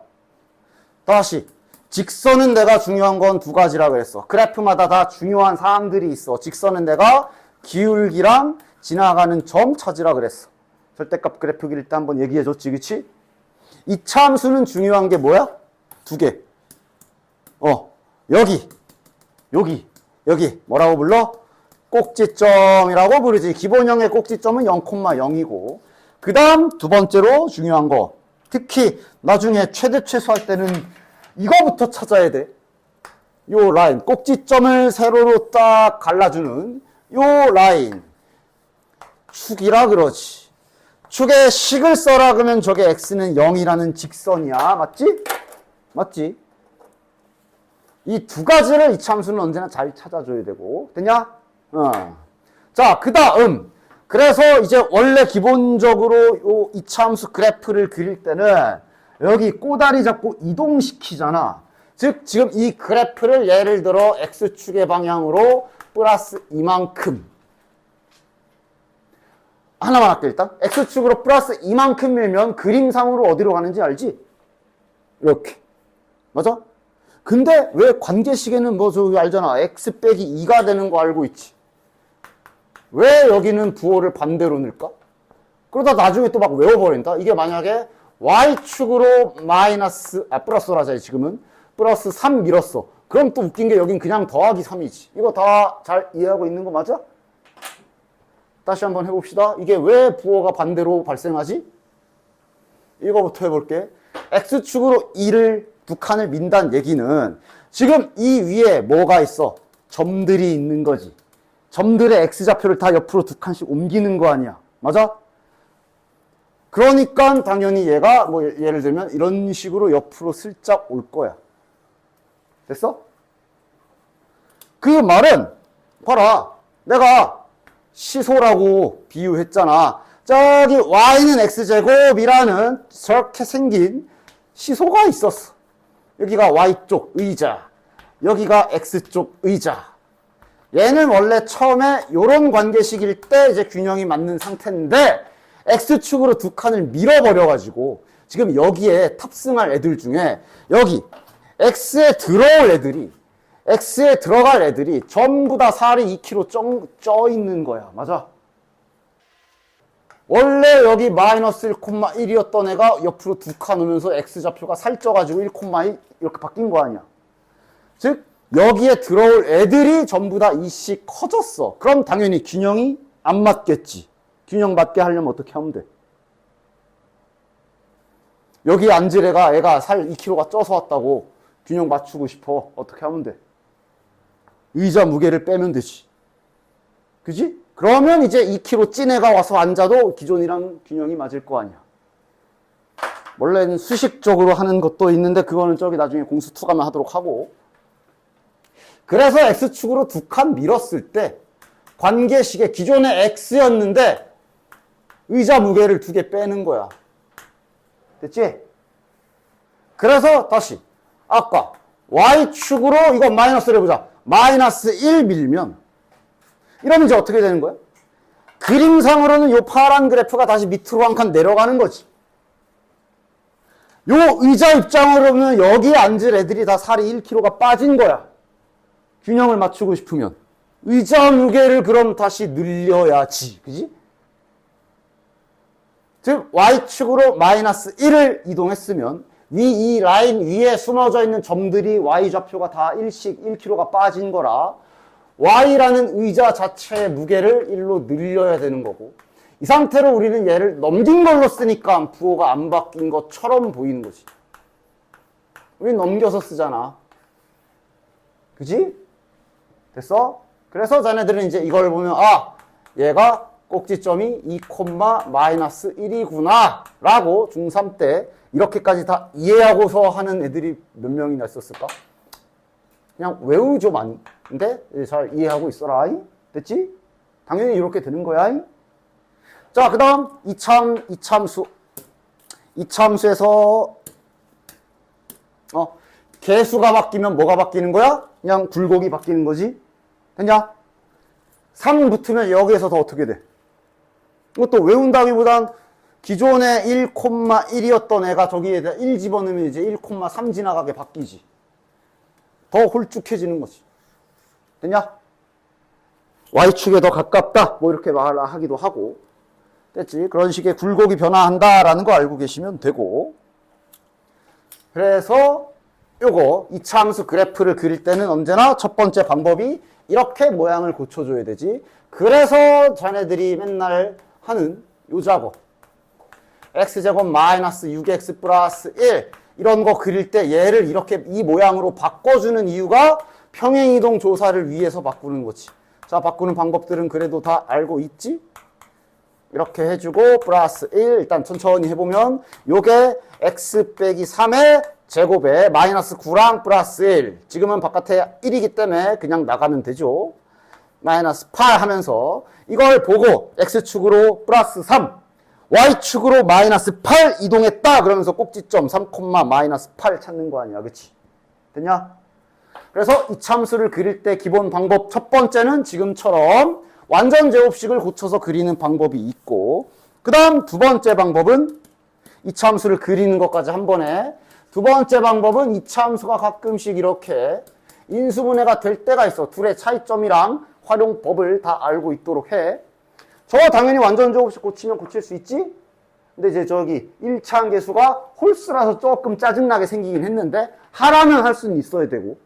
다시 직선은 내가 중요한 건 두 가지라 그랬어. 그래프마다 다 중요한 사항들이 있어. 직선은 내가 기울기랑 지나가는 점 찾으라 그랬어. 절대값 그래프 그릴 때 한번 얘기해줬지, 그치? 이 참수는 중요한 게 뭐야? 두 개. 여기 뭐라고 불러? 꼭지점이라고 부르지. 기본형의 꼭지점은 0,0이고 그 다음 두 번째로 중요한 거, 특히 나중에 최대 최소 할 때는 이거부터 찾아야 돼. 요 라인, 꼭지점을 세로로 딱 갈라주는 요 라인 축이라 그러지. 축에 식을 써라 그러면 저게 x는 0이라는 직선이야. 맞지? 맞지? 이 두 가지를 이 참수는 언제나 잘 찾아줘야 되고. 됐냐? 자, 그 다음. 그래서 이제 원래 기본적으로 이 참수 그래프를 그릴 때는 여기 꼬다리 잡고 이동시키잖아. 즉, 지금 이 그래프를 예를 들어 x축의 방향으로 플러스 이만큼. 하나만 할게, 일단. x축으로 플러스 이만큼 밀면 그림상으로 어디로 가는지 알지? 이렇게. 맞아? 근데 왜 관계식에는 뭐 저기 알잖아. x 빼기 2가 되는 거 알고 있지. 왜 여기는 부호를 반대로 넣을까? 그러다 나중에 또 막 외워버린다. 이게 만약에 y축으로 플러스라자 지금은 플러스 3 밀었어. 그럼 또 웃긴 게 여긴 그냥 더하기 3이지. 이거 다 잘 이해하고 있는 거 맞아? 다시 한번 해봅시다. 이게 왜 부호가 반대로 발생하지? 이거부터 해볼게. x축으로 2를 두 칸을 민다는 얘기는 지금 이 위에 뭐가 있어? 점들이 있는 거지. 점들의 x좌표를 다 옆으로 두 칸씩 옮기는 거 아니야. 맞아? 그러니까 당연히 얘가 뭐 예를 들면 이런 식으로 옆으로 슬쩍 올 거야. 됐어? 그 말은 봐라. 내가 시소라고 비유했잖아. 저기 y는 x제곱이라는 저렇게 생긴 시소가 있었어. 여기가 y쪽 의자, 여기가 x쪽 의자. 얘는 원래 처음에 이런 관계식일 때 이제 균형이 맞는 상태인데 x축으로 두 칸을 밀어버려가지고 지금 여기에 탑승할 애들 중에 여기 x에 들어갈 애들이 전부 다 살이 2kg 쪄 있는 거야. 맞아? 원래 여기 마이너스 1,1이었던 애가 옆으로 두 칸 오면서 x좌표가 살쪄가지고 1,2 이렇게 바뀐 거 아니야. 즉 여기에 들어올 애들이 전부 다 이씩 커졌어. 그럼 당연히 균형이 안 맞겠지. 균형 맞게 하려면 어떻게 하면 돼? 여기 앉을 애가 살 2kg가 쪄서 왔다고 균형 맞추고 싶어. 어떻게 하면 돼? 의자 무게를 빼면 되지. 그지? 그러면 이제 2kg 찐 애가 와서 앉아도 기존이랑 균형이 맞을 거 아니야. 원래는 수식적으로 하는 것도 있는데 그거는 저기 나중에 공수 2 가면 하도록 하고. 그래서 x축으로 두 칸 밀었을 때 관계식의 기존의 x였는데 의자 무게를 2개 빼는 거야. 됐지? 그래서 다시 아까 y축으로 이거 마이너스를 해보자. 마이너스 1 밀면 이러면 이제 어떻게 되는 거야? 그림상으로는 요 파란 그래프가 다시 밑으로 한 칸 내려가는 거지. 요 의자 입장으로 보면 여기에 앉을 애들이 다 살이 1kg가 빠진 거야. 균형을 맞추고 싶으면 의자 무게를 그럼 다시 늘려야지. 그지? 즉 y축으로 마이너스 1을 이동했으면 이 라인 위에 숨어져 있는 점들이 y좌표가 다 1kg가 빠진 거라 y라는 의자 자체의 무게를 1로 늘려야 되는 거고, 이 상태로 우리는 얘를 넘긴 걸로 쓰니까 부호가 안 바뀐 것처럼 보이는 거지. 우린 넘겨서 쓰잖아. 그지? 됐어? 그래서 자네들은 이제 이걸 보면 아, 얘가 꼭지점이 2, 마이너스 1이구나 라고 중3 때 이렇게까지 다 이해하고서 하는 애들이 몇 명이나 있었을까? 그냥 외우죠만. 근데 잘 이해하고 있어라. 됐지? 당연히 이렇게 되는 거야. 자, 그 다음 이참수. 이참수에서 개수가 바뀌면 뭐가 바뀌는 거야? 그냥 굴곡이 바뀌는 거지. 됐냐? 3 붙으면 여기에서 더 어떻게 돼? 이것도 외운다기보단 기존에 1,1이었던 애가 저기에다 1 집어넣으면 이제 1,3 지나가게 바뀌지. 더 홀쭉해지는 거지. 됐냐? Y축에 더 가깝다. 뭐 이렇게 말하기도 하고. 됐지? 그런 식의 굴곡이 변화한다라는 거 알고 계시면 되고. 그래서 요거 이차함수 그래프를 그릴 때는 언제나 첫 번째 방법이 이렇게 모양을 고쳐줘야 되지. 그래서 자네들이 맨날 하는 요 작업. x제곱 마이너스 6x 플러스 1 이런 거 그릴 때 얘를 이렇게 이 모양으로 바꿔주는 이유가 평행이동 조사를 위해서 바꾸는 거지. 자, 바꾸는 방법들은 그래도 다 알고 있지? 이렇게 해주고 플러스 1 일단 천천히 해보면 요게 x 빼기 3의 제곱에 마이너스 9랑 플러스 1 지금은 바깥에 1이기 때문에 그냥 나가면 되죠. 마이너스 8 하면서 이걸 보고 x축으로 플러스 3 y축으로 마이너스 8 이동했다 그러면서 꼭지점 3, 마이너스 8 찾는 거 아니야. 그치? 됐냐? 그래서 이참수를 그릴 때 기본 방법 첫 번째는 지금처럼 완전 제곱식을 고쳐서 그리는 방법이 있고 그 다음 두 번째 방법은 이차함수를 그리는 것까지 한 번에 두 번째 방법은 이차함수가 가끔씩 이렇게 인수분해가 될 때가 있어. 둘의 차이점이랑 활용법을 다 알고 있도록 해. 저거 당연히 완전 제곱식 고치면 고칠 수 있지? 근데 이제 저기 1차 계수가 홀수라서 조금 짜증나게 생기긴 했는데 하라면 할 수는 있어야 되고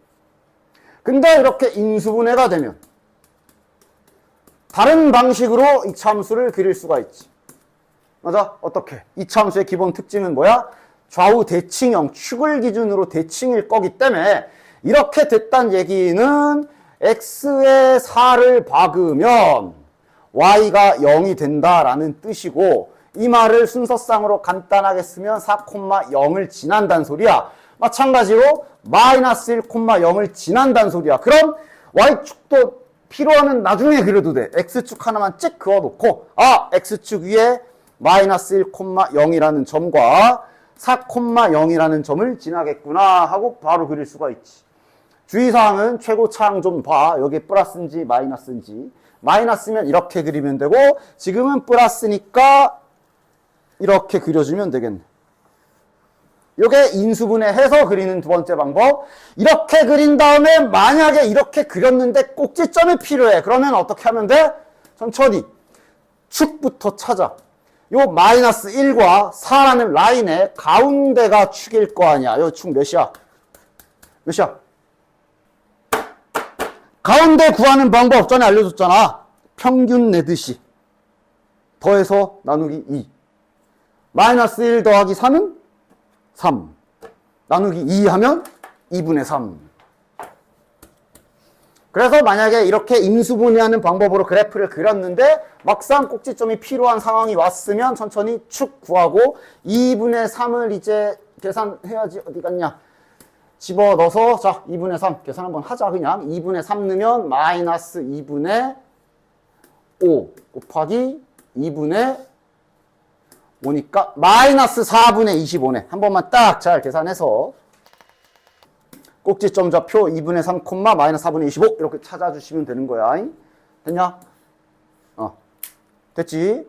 근데 이렇게 인수분해가 되면 다른 방식으로 이차함수를 그릴 수가 있지. 맞아? 어떻게? 이차함수의 기본 특징은 뭐야? 좌우 대칭형, 축을 기준으로 대칭일 거기 때문에 이렇게 됐단 얘기는 x의 4를 박으면 y가 0이 된다라는 뜻이고 이 말을 순서상으로 간단하게 쓰면 4,0을 지난다는 소리야. 마찬가지로 마이너스 1,0을 지난다는 소리야. 그럼 y축도 필요하면 나중에 그려도 돼. x축 하나만 찍 그어놓고 x축 위에 마이너스 1,0이라는 점과 4,0이라는 점을 지나겠구나 하고 바로 그릴 수가 있지. 주의사항은 최고차항 좀 봐. 여기 플러스인지 마이너스인지. 마이너스면 이렇게 그리면 되고 지금은 플러스니까 이렇게 그려주면 되겠네. 요게 인수분해해서 그리는 두 번째 방법. 이렇게 그린 다음에 만약에 이렇게 그렸는데 꼭지점이 필요해. 그러면 어떻게 하면 돼? 천천히 축부터 찾아. 요 마이너스 1과 4라는 라인의 가운데가 축일 거 아니야. 요 축 몇이야? 몇이야? 가운데 구하는 방법 전에 알려줬잖아. 평균 내듯이 더해서 나누기 2. 마이너스 1 더하기 4는 3. 나누기 2 하면 2분의 3. 그래서 만약에 이렇게 인수분해하는 방법으로 그래프를 그렸는데 막상 꼭지점이 필요한 상황이 왔으면 천천히 축 구하고 2분의 3을 이제 계산해야지. 어디 갔냐? 집어넣어서 자 2분의 3 계산 한번 하자. 그냥 2분의 3 넣으면 마이너스 2분의 5 곱하기 2분의 5니까 마이너스 4분의 25네. 한 번만 딱 잘 계산해서 꼭지점 좌표 2분의 3, 마이너스 4분의 25 이렇게 찾아주시면 되는 거야. 됐냐? 됐지?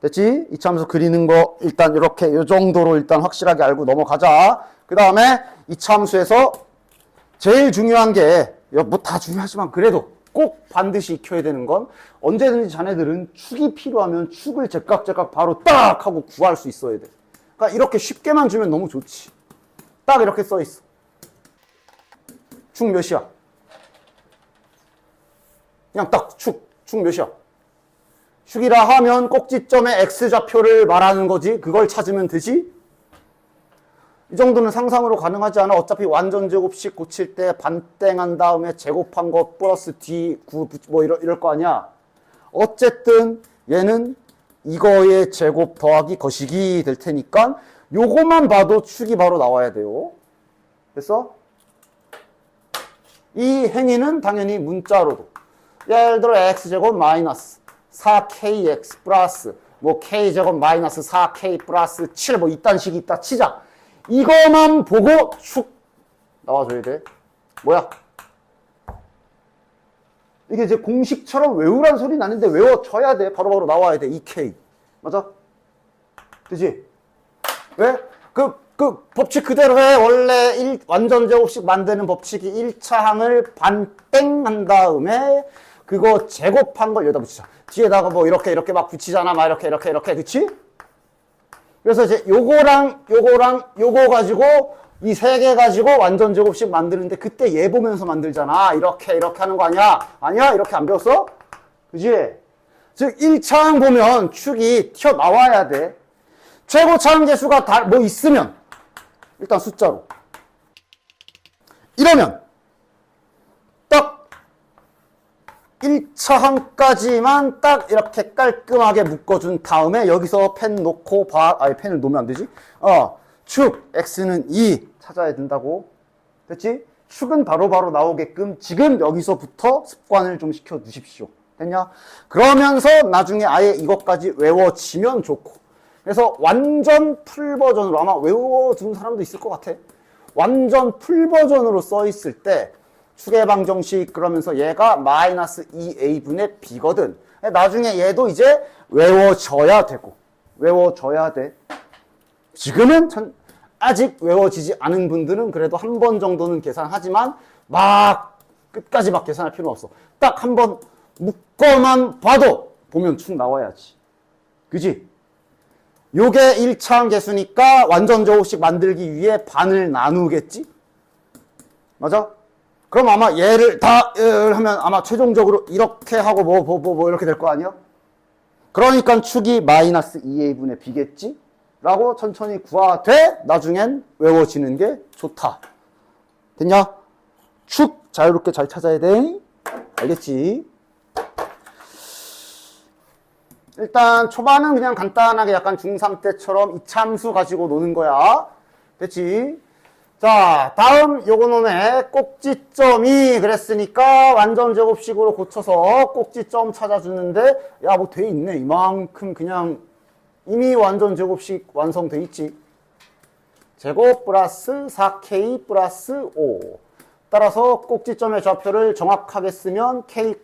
됐지? 이차함수 그리는 거 일단 이렇게 이 정도로 일단 확실하게 알고 넘어가자. 그 다음에 이차함수에서 제일 중요한 게 뭐 다 중요하지만 그래도 꼭 반드시 익혀야 되는 건 언제든지 자네들은 축이 필요하면 축을 제깍제깍 바로 딱 하고 구할 수 있어야 돼. 그러니까 이렇게 쉽게만 주면 너무 좋지. 딱 이렇게 써 있어. 축 몇이야? 그냥 딱 축 몇이야? 축이라 하면 꼭지점의 x좌표를 말하는 거지. 그걸 찾으면 되지. 이 정도는 상상으로 가능하지 않아. 어차피 완전 제곱식 고칠 때 반땡한 다음에 제곱한 거 플러스 D 9 뭐 이럴 거 아니야. 어쨌든 얘는 이거의 제곱 더하기 거시기 될 테니까 요거만 봐도 축이 바로 나와야 돼요. 됐어? 이 행위는 당연히 문자로도 예를 들어 x제곱 마이너스 4kx 플러스 뭐 k제곱 마이너스 4k 플러스 7 뭐 이딴 식이 있다 치자. 이거만 보고 축 나와줘야 돼. 뭐야? 이게 이제 공식처럼 외우란 소리 나는데 외워줘야 돼. 바로바로 나와야 돼. 2k. 맞아? 그치? 왜? 그 법칙 그대로 해. 원래 완전 제곱식 만드는 법칙이 1차 항을 반땡 한 다음에 그거 제곱한 걸 여기다 붙이자. 뒤에다가 뭐 이렇게 막 붙이잖아. 막 이렇게 그치? 그래서 이제 요거 가지고 이 세 개 가지고 완전 제곱식 만드는데 그때 얘 보면서 만들잖아. 이렇게 하는 거 아니야? 아니야? 이렇게 안 배웠어? 그지? 즉 1차항 보면 축이 튀어나와야 돼. 최고차항 계수가 다 뭐 있으면 일단 숫자로 이러면 딱 1차항까지만 딱 이렇게 깔끔하게 묶어준 다음에 여기서 펜 놓고 펜을 놓으면 안 되지? 축 x는 2 찾아야 된다고. 됐지? 축은 바로바로 나오게끔 지금 여기서부터 습관을 좀 시켜 두십시오. 됐냐? 그러면서 나중에 아예 이것까지 외워지면 좋고. 그래서 완전 풀 버전으로 아마 외워둔 사람도 있을 것 같아. 완전 풀 버전으로 써 있을 때 축의 방정식 그러면서 얘가 마이너스 2a분의 b거든. 나중에 얘도 이제 외워져야 되고 외워져야 돼. 지금은 아직 외워지지 않은 분들은 그래도 한 번 정도는 계산하지만 막 끝까지 막 계산할 필요는 없어. 딱 한 번 묶어만 봐도 보면 축 나와야지. 그지? 요게 1차항 계수니까 완전 제곱식 만들기 위해 반을 나누겠지? 맞아? 그럼 아마 얘를 다 하면 아마 최종적으로 이렇게 하고 뭐 이렇게 될 거 아니야? 그러니까 축이 마이너스 2a분의 b겠지? 라고 천천히 구하되 나중엔 외워지는 게 좋다. 됐냐? 축 자유롭게 잘 찾아야 돼. 알겠지? 일단 초반은 그냥 간단하게 약간 중3 때처럼 이참수 가지고 노는 거야. 됐지? 자, 다음 요거 놈의 꼭지점이 그랬으니까 완전 제곱식으로 고쳐서 꼭지점 찾아주는데 야, 뭐 돼 있네. 이만큼 그냥 이미 완전 제곱식 완성돼 있지. 제곱 플러스 4k 플러스 5. 따라서 꼭지점의 좌표를 정확하게 쓰면 k,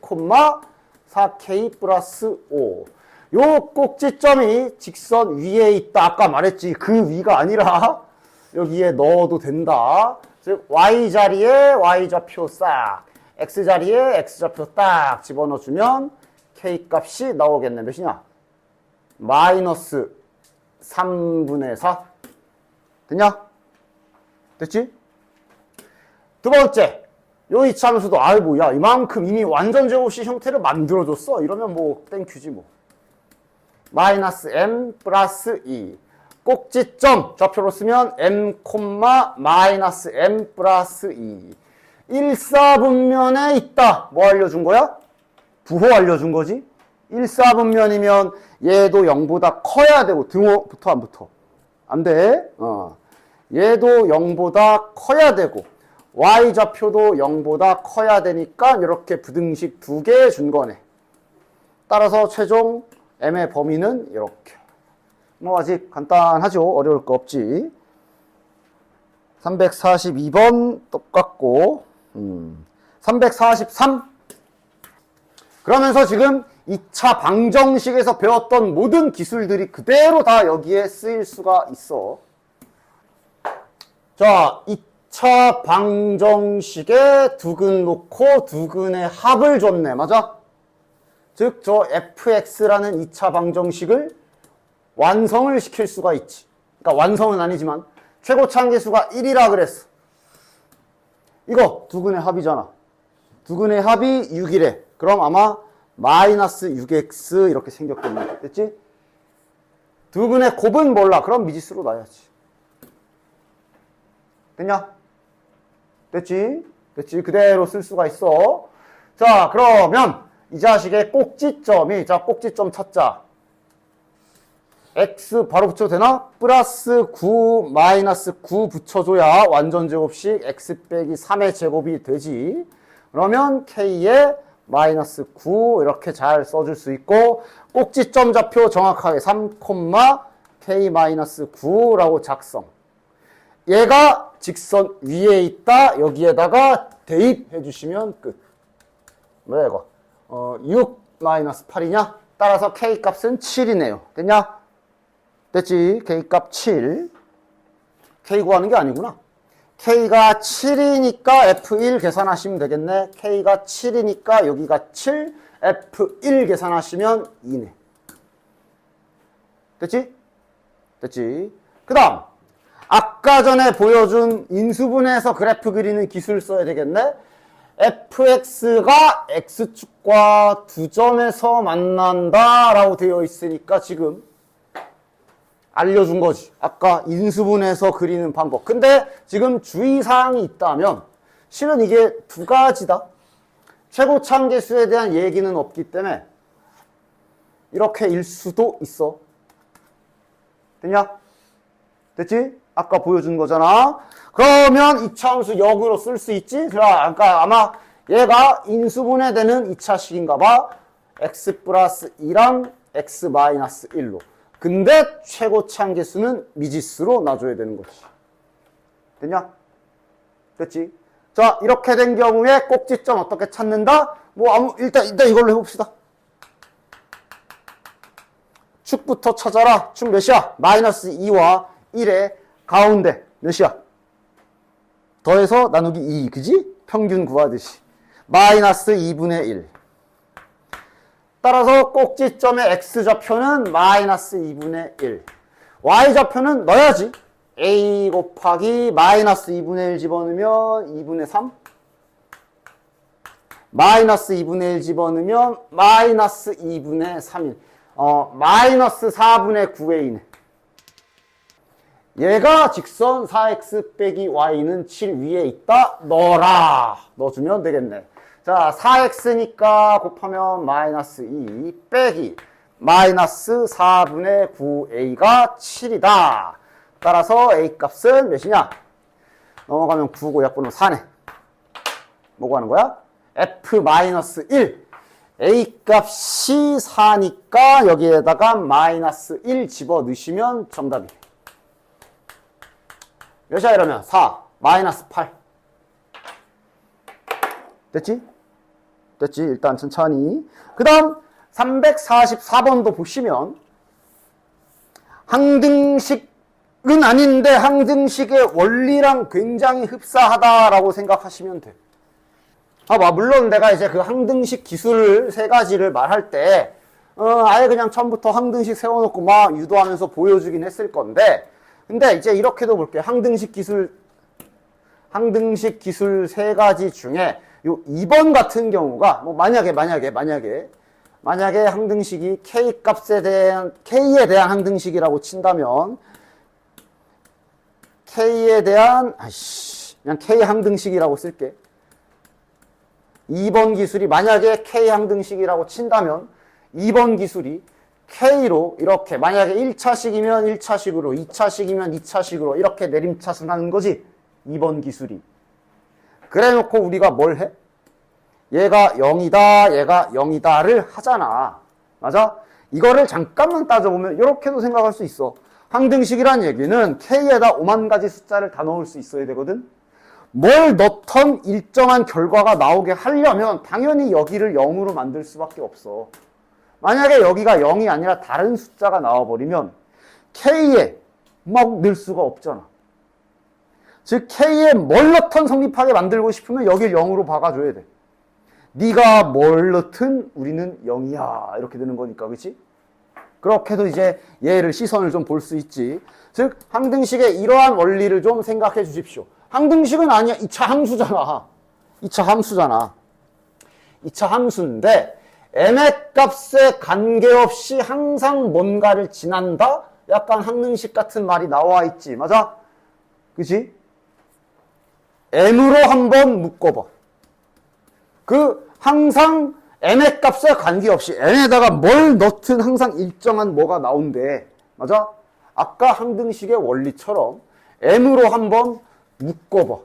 4k 플러스 5. 요 꼭지점이 직선 위에 있다. 아까 말했지. 그 위가 아니라 여기에 넣어도 된다. 즉 y 자리에 y 좌표 싹, x 자리에 x 좌표 딱 집어넣어주면 k 값이 나오겠네. 몇이냐? 마이너스 3분의 4. 됐냐? 됐지? 두 번째, 요 이차함수도 뭐야 이만큼 이미 완전 제곱식 형태를 만들어줬어. 이러면 뭐 땡큐지 뭐. 마이너스 m 플러스 2. 꼭지점 좌표로 쓰면 m, 마이너스 m 플러스 2. 일사분면에 있다. 뭐 알려준 거야? 부호 알려준 거지? 일사분면이면 얘도 0보다 커야 되고 등호 붙어 안 붙어? 안 돼. 얘도 0보다 커야 되고 y좌표도 0보다 커야 되니까 이렇게 부등식 2개 준 거네. 따라서 최종 m의 범위는 이렇게. 뭐 아직 간단하죠. 어려울 거 없지. 342번 똑같고 343. 그러면서 지금 2차 방정식에서 배웠던 모든 기술들이 그대로 다 여기에 쓰일 수가 있어. 자, 2차 방정식에 두근 놓고 두근의 합을 줬네. 맞아? 즉, 저 fx라는 2차 방정식을 완성을 시킬 수가 있지. 그러니까 완성은 아니지만 최고차항 계수가 1이라 그랬어. 이거 두근의 합이잖아. 두근의 합이 6이래. 그럼 아마 마이너스 6x 이렇게 생겼겠네. 됐지? 두근의 곱은 몰라. 그럼 미지수로 놔야지. 됐냐? 됐지? 됐지? 그대로 쓸 수가 있어. 자, 그러면 이 자식의 꼭지점이, 자, 꼭지점 찾자. x 바로 붙여도 되나? 플러스 9, 마이너스 9 붙여줘야 완전 제곱식 x 빼기 3의 제곱이 되지. 그러면 K에 마이너스 9 이렇게 잘 써줄 수 있고 꼭지점 좌표 정확하게 3, K 마이너스 9라고 작성. 얘가 직선 위에 있다. 여기에다가 대입해 주시면 끝. 뭐야 이거? 6 마이너스 8이냐? 따라서 K 값은 7이네요. 됐냐? 됐지? K 값 7. K 구하는 게 아니구나. K가 7이니까 F1 계산하시면 되겠네. K가 7이니까 여기가 7, F1 계산하시면 2네. 됐지? 됐지? 그 다음 아까 전에 보여준 인수분해해서 그래프 그리는 기술 써야 되겠네. fx가 x축과 두 점에서 만난다 라고 되어 있으니까 지금 알려준 거지. 아까 인수분해해서 그리는 방법. 근데 지금 주의사항이 있다면 실은 이게 두 가지다. 최고차항계수에 대한 얘기는 없기 때문에 이렇게 일 수도 있어. 됐냐? 됐지? 아까 보여준 거잖아. 그러면 이차함수 역으로 쓸 수 있지? 그러니까 아마 얘가 인수분해되는 2차식인가 봐. x 플러스 2랑 x 마이너스 1로. 근데 최고차항계수는 미지수로 놔줘야 되는 거지. 됐냐? 됐지? 자, 이렇게 된 경우에 꼭지점 어떻게 찾는다? 일단 이걸로 해봅시다. 축부터 찾아라. 축 몇이야? 마이너스 2와 1의 가운데 몇이야? 더해서 나누기 2, 그지? 평균 구하듯이. 마이너스 2분의 1. 따라서 꼭지점의 x좌표는 마이너스 2분의 1. y좌표는 넣어야지. a 곱하기 마이너스 2분의 1 집어넣으면 2분의 3. 마이너스 2분의 1 집어넣으면 마이너스 2분의 3인. 마이너스 4분의 9a네. 얘가 직선 4x 빼기 y는 7 위에 있다. 넣어라. 넣어주면 되겠네. 자, 4x니까 곱하면 마이너스 2 빼기 마이너스 4분의 9a가 7이다. 따라서 a 값은 몇이냐? 넘어가면 9고 약분은 4네. 뭐고 하는 거야? f-1. a 값이 4니까 여기에다가 마이너스 1 집어넣으시면 정답이. 몇이야 이러면? 4, 마이너스 8. 됐지? 됐지? 일단 천천히. 그 다음 344번도 보시면 항등식은 아닌데 항등식의 원리랑 굉장히 흡사하다라고 생각하시면 돼. 물론 내가 이제 그 항등식 기술을 세 가지를 말할 때 아예 그냥 처음부터 항등식 세워놓고 막 유도하면서 보여주긴 했을 건데, 근데 이제 이렇게도 볼게요. 항등식 기술 세 가지 중에 요 2번 같은 경우가 만약에 항등식이 K에 대한 항등식이라고 친다면 그냥 K 항등식이라고 쓸게. 2번 기술이 만약에 K 항등식이라고 친다면 2번 기술이 K로 이렇게 만약에 1차식이면 1차식으로 2차식이면 2차식으로 이렇게 내림차순하는 거지. 2번 기술이. 그래 놓고 우리가 뭘 해? 얘가 0이다, 얘가 0이다를 하잖아. 맞아? 이거를 잠깐만 따져보면 이렇게도 생각할 수 있어. 항등식이란 얘기는 K에다 오만 가지 숫자를 다 넣을 수 있어야 되거든. 뭘 넣던 일정한 결과가 나오게 하려면 당연히 여기를 0으로 만들 수밖에 없어. 만약에 여기가 0이 아니라 다른 숫자가 나와버리면 K에 막 넣을 수가 없잖아. 즉 K에 뭘 넣던 성립하게 만들고 싶으면 여길 0으로 박아줘야 돼. 네가 뭘 넣든 우리는 0이야 이렇게 되는 거니까, 그렇지? 그렇게도 이제 얘를 시선을 좀 볼 수 있지. 즉 항등식의 이러한 원리를 좀 생각해 주십시오. 항등식은 아니야. 2차 함수잖아. 2차 함수인데 m의 값에 관계없이 항상 뭔가를 지난다? 약간 항등식 같은 말이 나와 있지. 맞아? 그치? m으로 한번 묶어봐. 항상 m의 값에 관계없이 m에다가 뭘 넣든 항상 일정한 뭐가 나온대. 맞아? 아까 항등식의 원리처럼 m으로 한번 묶어봐.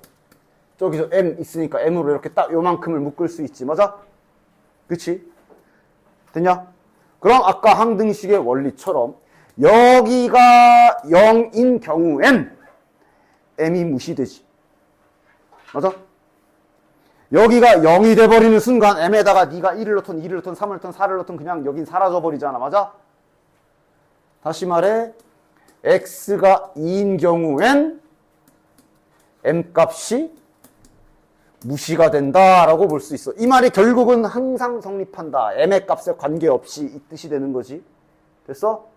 저기서 m 있으니까 m으로 이렇게 딱 요만큼을 묶을 수 있지. 맞아? 그치? 됐냐? 그럼 아까 항등식의 원리처럼 여기가 0인 경우엔 m이 무시되지. 맞아? 여기가 0이 돼버리는 순간 m에다가 네가 1을 넣든 2를 넣든 3을 넣든 4를 넣든 그냥 여긴 사라져버리잖아. 맞아? 다시 말해 x가 2인 경우엔 m 값이 무시가 된다라고 볼 수 있어. 이 말이 결국은 항상 성립한다. m의 값에 관계없이 이 뜻이 되는 거지. 됐어?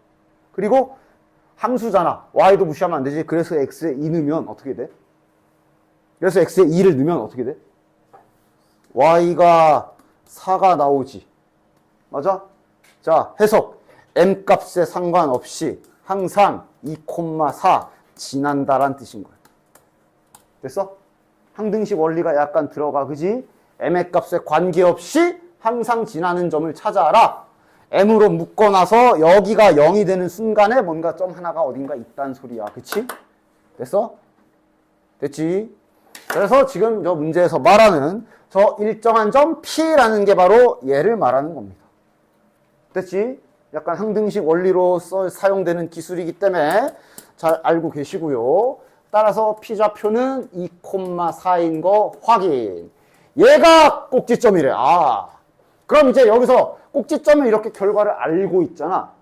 그리고 함수잖아. y도 무시하면 안 되지. 그래서 x에 2 넣으면 어떻게 돼? 그래서 x에 2를 넣으면 어떻게 돼? y가 4가 나오지. 맞아? 자, 해석. m 값에 상관없이 항상 2,4 지난다란 뜻인 거야. 됐어? 항등식 원리가 약간 들어가. 그지? m의 값에 관계없이 항상 지나는 점을 찾아라. m으로 묶어놔서 여기가 0이 되는 순간에 뭔가 점 하나가 어딘가 있단 소리야. 그치? 됐어? 됐지? 그래서 지금 저 문제에서 말하는 저 일정한 점 P라는 게 바로 얘를 말하는 겁니다. 됐지? 약간 항등식 원리로 사용되는 기술이기 때문에 잘 알고 계시고요. 따라서 P좌표는 2,4인 거 확인. 얘가 꼭지점이래. 아, 그럼 이제 여기서 꼭지점을 이렇게 결과를 알고 있잖아.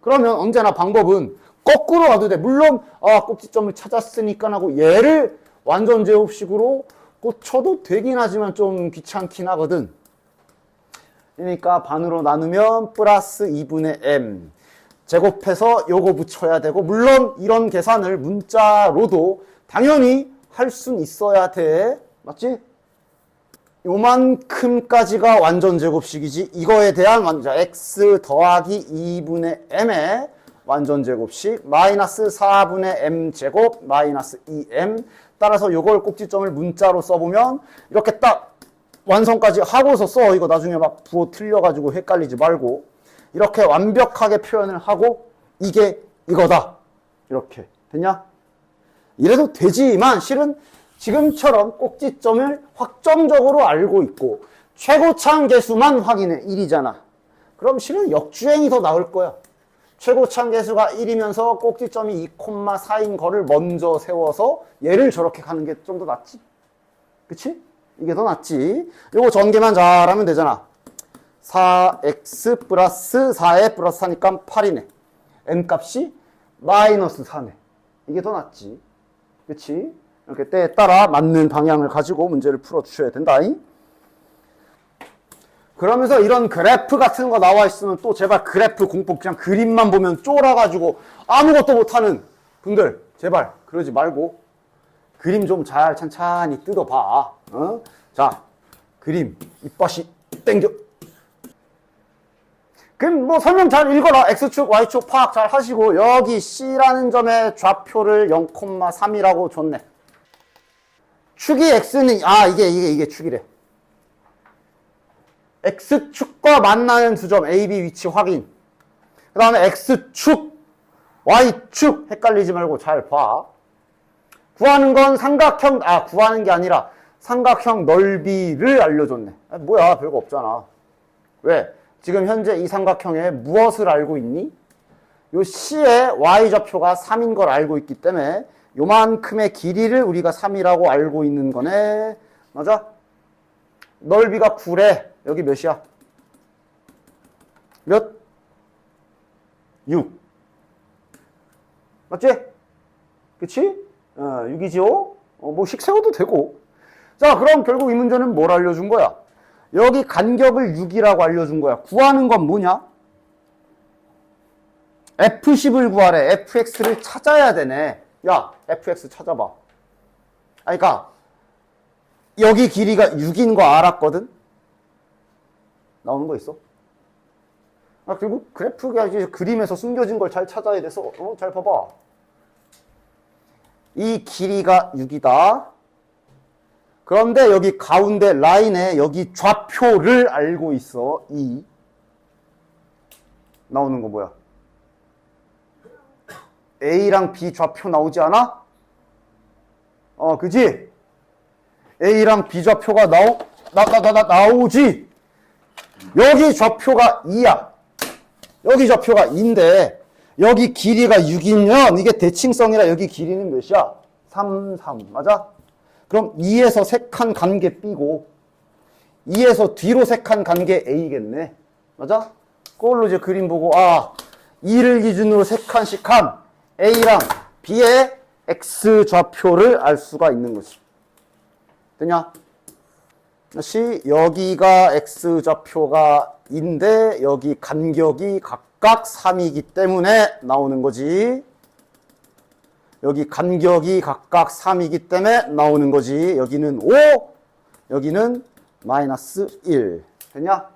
그러면 언제나 방법은 거꾸로 가도 돼. 물론 꼭지점을 찾았으니까 하고 얘를 완전 제곱식으로 꽂혀도 되긴 하지만 좀 귀찮긴 하거든. 그러니까 반으로 나누면 플러스 2분의 m 제곱해서 요거 붙여야 되고, 물론 이런 계산을 문자로도 당연히 할 순 있어야 돼. 맞지? 요만큼까지가 완전 제곱식이지. 이거에 대한 완전 x 더하기 2분의 m의 완전 제곱식 마이너스 4분의 m 제곱 마이너스 2m. 따라서 요걸 꼭지점을 문자로 써보면 이렇게 딱 완성까지 하고서 써. 이거 나중에 막 부호 틀려가지고 헷갈리지 말고 이렇게 완벽하게 표현을 하고 이게 이거다. 이렇게 됐냐? 이래도 되지만 실은 지금처럼 꼭지점을 확정적으로 알고 있고 최고차항 계수만 확인해. 1이잖아. 그럼 실은 역주행이 더 나을 거야. 최고차항 계수가 1이면서 꼭지점이 2,4인 거를 먼저 세워서 얘를 저렇게 가는 게 좀 더 낫지. 그치? 이게 더 낫지. 요거 전개만 잘하면 되잖아. 4x 플러스 4에 플러스 4니까 8이네. m 값이 마이너스 4네. 이게 더 낫지. 그치? 이렇게 때에 따라 맞는 방향을 가지고 문제를 풀어주셔야 된다. 그러면서 이런 그래프 같은 거 나와 있으면 또 제발 그래프 공법 그냥 그림만 보면 쫄아가지고 아무것도 못하는 분들 제발 그러지 말고 그림 좀 잘 찬찬히 뜯어봐. 자, 그림 이빠시 땡겨. 그럼 뭐 설명 잘 읽어라. X축, Y축 파악 잘 하시고 여기 C라는 점의 좌표를 0,3이라고 줬네. 축이 X는 이게 축이래. X축과 만나는 두 점 A, B 위치 확인. 그 다음에 X축, Y축 헷갈리지 말고 잘 봐. 구하는 건 구하는 게 아니라 삼각형 넓이를 알려줬네. 뭐야 별거 없잖아. 왜? 지금 현재 이 삼각형에 무엇을 알고 있니? 요 C의 Y좌표가 3인 걸 알고 있기 때문에 요만큼의 길이를 우리가 3이라고 알고 있는 거네. 맞아? 넓이가 9래. 여기 몇이야? 몇? 6. 맞지? 그치? 6이죠? 뭐 식 세워도 되고. 자, 그럼 결국 이 문제는 뭘 알려준 거야? 여기 간격을 6이라고 알려준 거야. 구하는 건 뭐냐? F10을 구하래. fx를 찾아야 되네. 야, fx 찾아봐. 그러니까 여기 길이가 6인 거 알았거든? 나오는 거 있어? 그리고 그래프가 이제 그림에서 숨겨진 걸 잘 찾아야 돼서 잘 봐봐. 이 길이가 6이다. 그런데 여기 가운데 라인에 여기 좌표를 알고 있어. 2. 나오는 거 뭐야? A랑 B 좌표 나오지 않아? 그지? A랑 B 좌표가 나오지. 여기 좌표가 2야. 여기 좌표가 2인데 여기 길이가 6이면 이게 대칭성이라 여기 길이는 몇이야? 3, 3. 맞아? 그럼 2에서 색한 간게 B고 2에서 뒤로 색한 간게 A겠네. 맞아? 그걸로 이제 그림 보고 2를 기준으로 색한씩 한 A랑 B의 X 좌표를 알 수가 있는 거지. 되냐? 다시 여기가 X 좌표가 인데 여기 간격이 각각 3이기 때문에 나오는 거지. 여기 간격이 각각 3이기 때문에 나오는 거지. 여기는 5, 여기는 마이너스 1. 됐냐?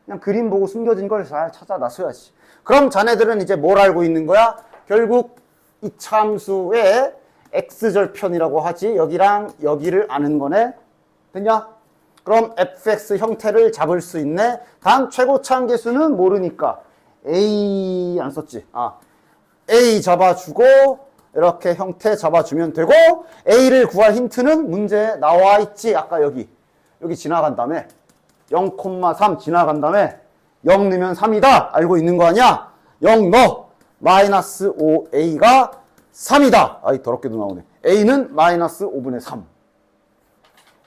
그냥 그림 보고 숨겨진 걸 잘 찾아 놨어야지. 그럼 자네들은 이제 뭘 알고 있는 거야? 결국 이 참수의 x절편이라고 하지. 여기랑 여기를 아는 거네. 됐냐? 그럼 fx 형태를 잡을 수 있네. 단 최고차항계수는 모르니까 a 안 썼지. a 잡아주고 이렇게 형태 잡아주면 되고, a를 구할 힌트는 문제에 나와 있지. 아까 여기 지나간 다음에 0,3 지나간 다음에 0 넣으면 3이다 알고 있는 거 아니야? 0 넣어. 마이너스 5a가 3이다. 아이 더럽게도 나오네. a는 마이너스 5분의 3.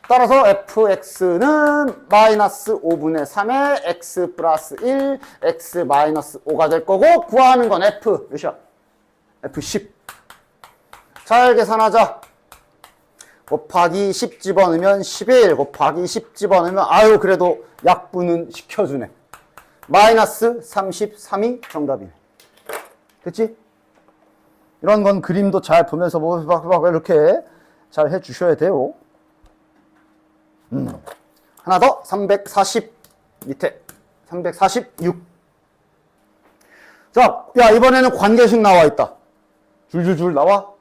따라서 fx는 마이너스 5분의 3에 x 플러스 1, x 마이너스 5가 될 거고, 구하는 건 f 몇이야? f10. 잘 계산하자. 곱하기 10 집어넣으면 11, 곱하기 10 집어넣으면 그래도 약분은 시켜주네. 마이너스 33이 정답이네. 됐지? 이런 건 그림도 잘 보면서 이렇게 잘 해주셔야 돼요. 하나 더, 340 밑에 346. 자, 야 이번에는 관계식 나와 있다. 줄줄줄 나와.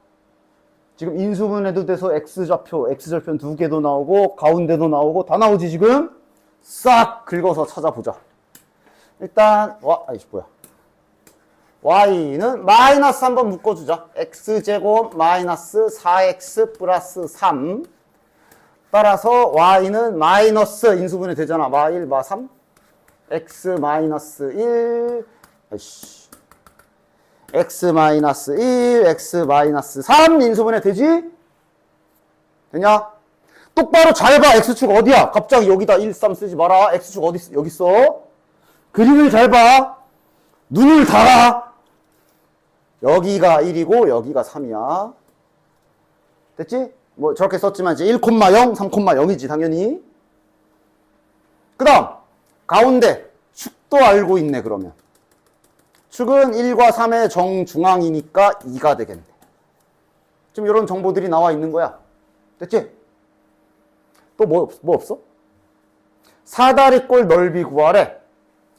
지금 인수분해도 돼서 x좌표, x절편 두 개도 나오고 가운데도 나오고 다 나오지 지금? 싹 긁어서 찾아보자. 일단 y는 마이너스 한번 묶어주자. x제곱 마이너스 4x 플러스 3. 따라서 y는 마이너스 인수분해 되잖아. 마1, 마3. x 마이너스 1. x 마이너스 1, x 마이너스 3 인수분해 되지? 되냐? 똑바로 잘 봐. x축 어디야? 갑자기 여기다 1, 3 쓰지 마라. x축 어디 있어? 여기 있어. 그림을 잘 봐. 눈을 달아. 여기가 1이고 여기가 3이야. 됐지? 뭐 저렇게 썼지만 이제 1,0, 3,0이지 당연히. 그 다음 가운데 축도 알고 있네. 그러면 축은 1과 3의 정중앙이니까 2가 되겠네. 지금 이런 정보들이 나와 있는 거야. 됐지? 또 뭐 없어? 사다리꼴 넓이 구하래.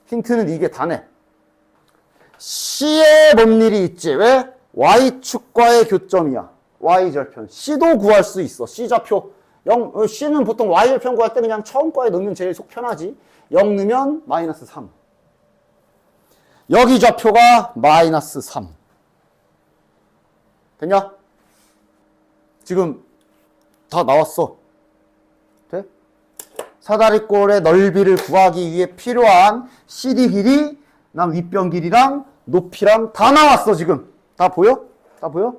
힌트는 이게 다네. C의 법률이 있지. 왜? Y축과의 교점이야. Y절편. C도 구할 수 있어. C좌표. C는 보통 Y절편 구할 때 그냥 처음 과에 넣으면 제일 속 편하지. 0 넣으면 마이너스 3. 여기 좌표가 마이너스 3. 됐냐? 지금 다 나왔어. 돼? 사다리꼴의 넓이를 구하기 위해 필요한 CD 길이, 윗변 길이랑 높이랑 다 나왔어 지금. 다 보여? 다 보여?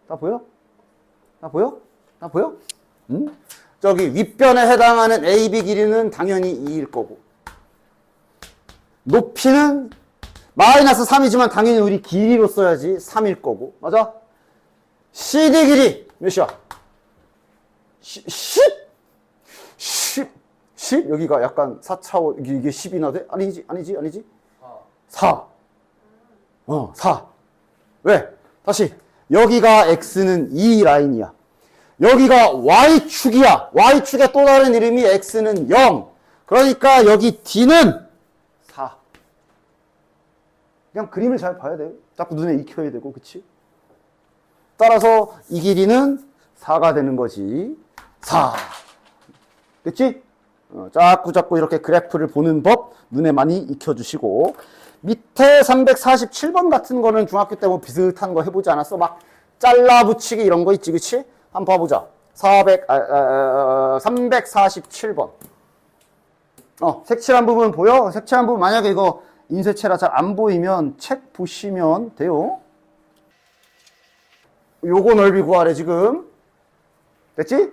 다 보여? 다 보여? 다 보여? 응? 저기 윗변에 해당하는 AB 길이는 당연히 2일 거고, 높이는 마이너스 3이지만 당연히 우리 길이로 써야지 3일 거고. 맞아? CD 길이 몇이야? 10? 10? 여기가 약간 4차원, 이게 10이나 돼? 아니지. 4. 4. 왜? 다시. 여기가 X는 이 라인이야. 여기가 Y축이야. Y축의 또 다른 이름이 X는 0. 그러니까 여기 D는 4. 그냥 그림을 잘 봐야 돼요. 자꾸 눈에 익혀야 되고, 그치? 따라서 이 길이는 4가 되는 거지. 4. 됐지? 자꾸 이렇게 그래프를 보는 법 눈에 많이 익혀주시고, 밑에 347번 같은 거는 중학교 때 뭐 비슷한 거 해보지 않았어? 막 잘라 붙이기 이런 거 있지, 그치? 한번 봐보자. 347번. 색칠한 부분 보여? 색칠한 부분 만약에 이거 인쇄체라 잘 안 보이면 책 보시면 돼요. 요거 넓이 구하래 지금. 됐지?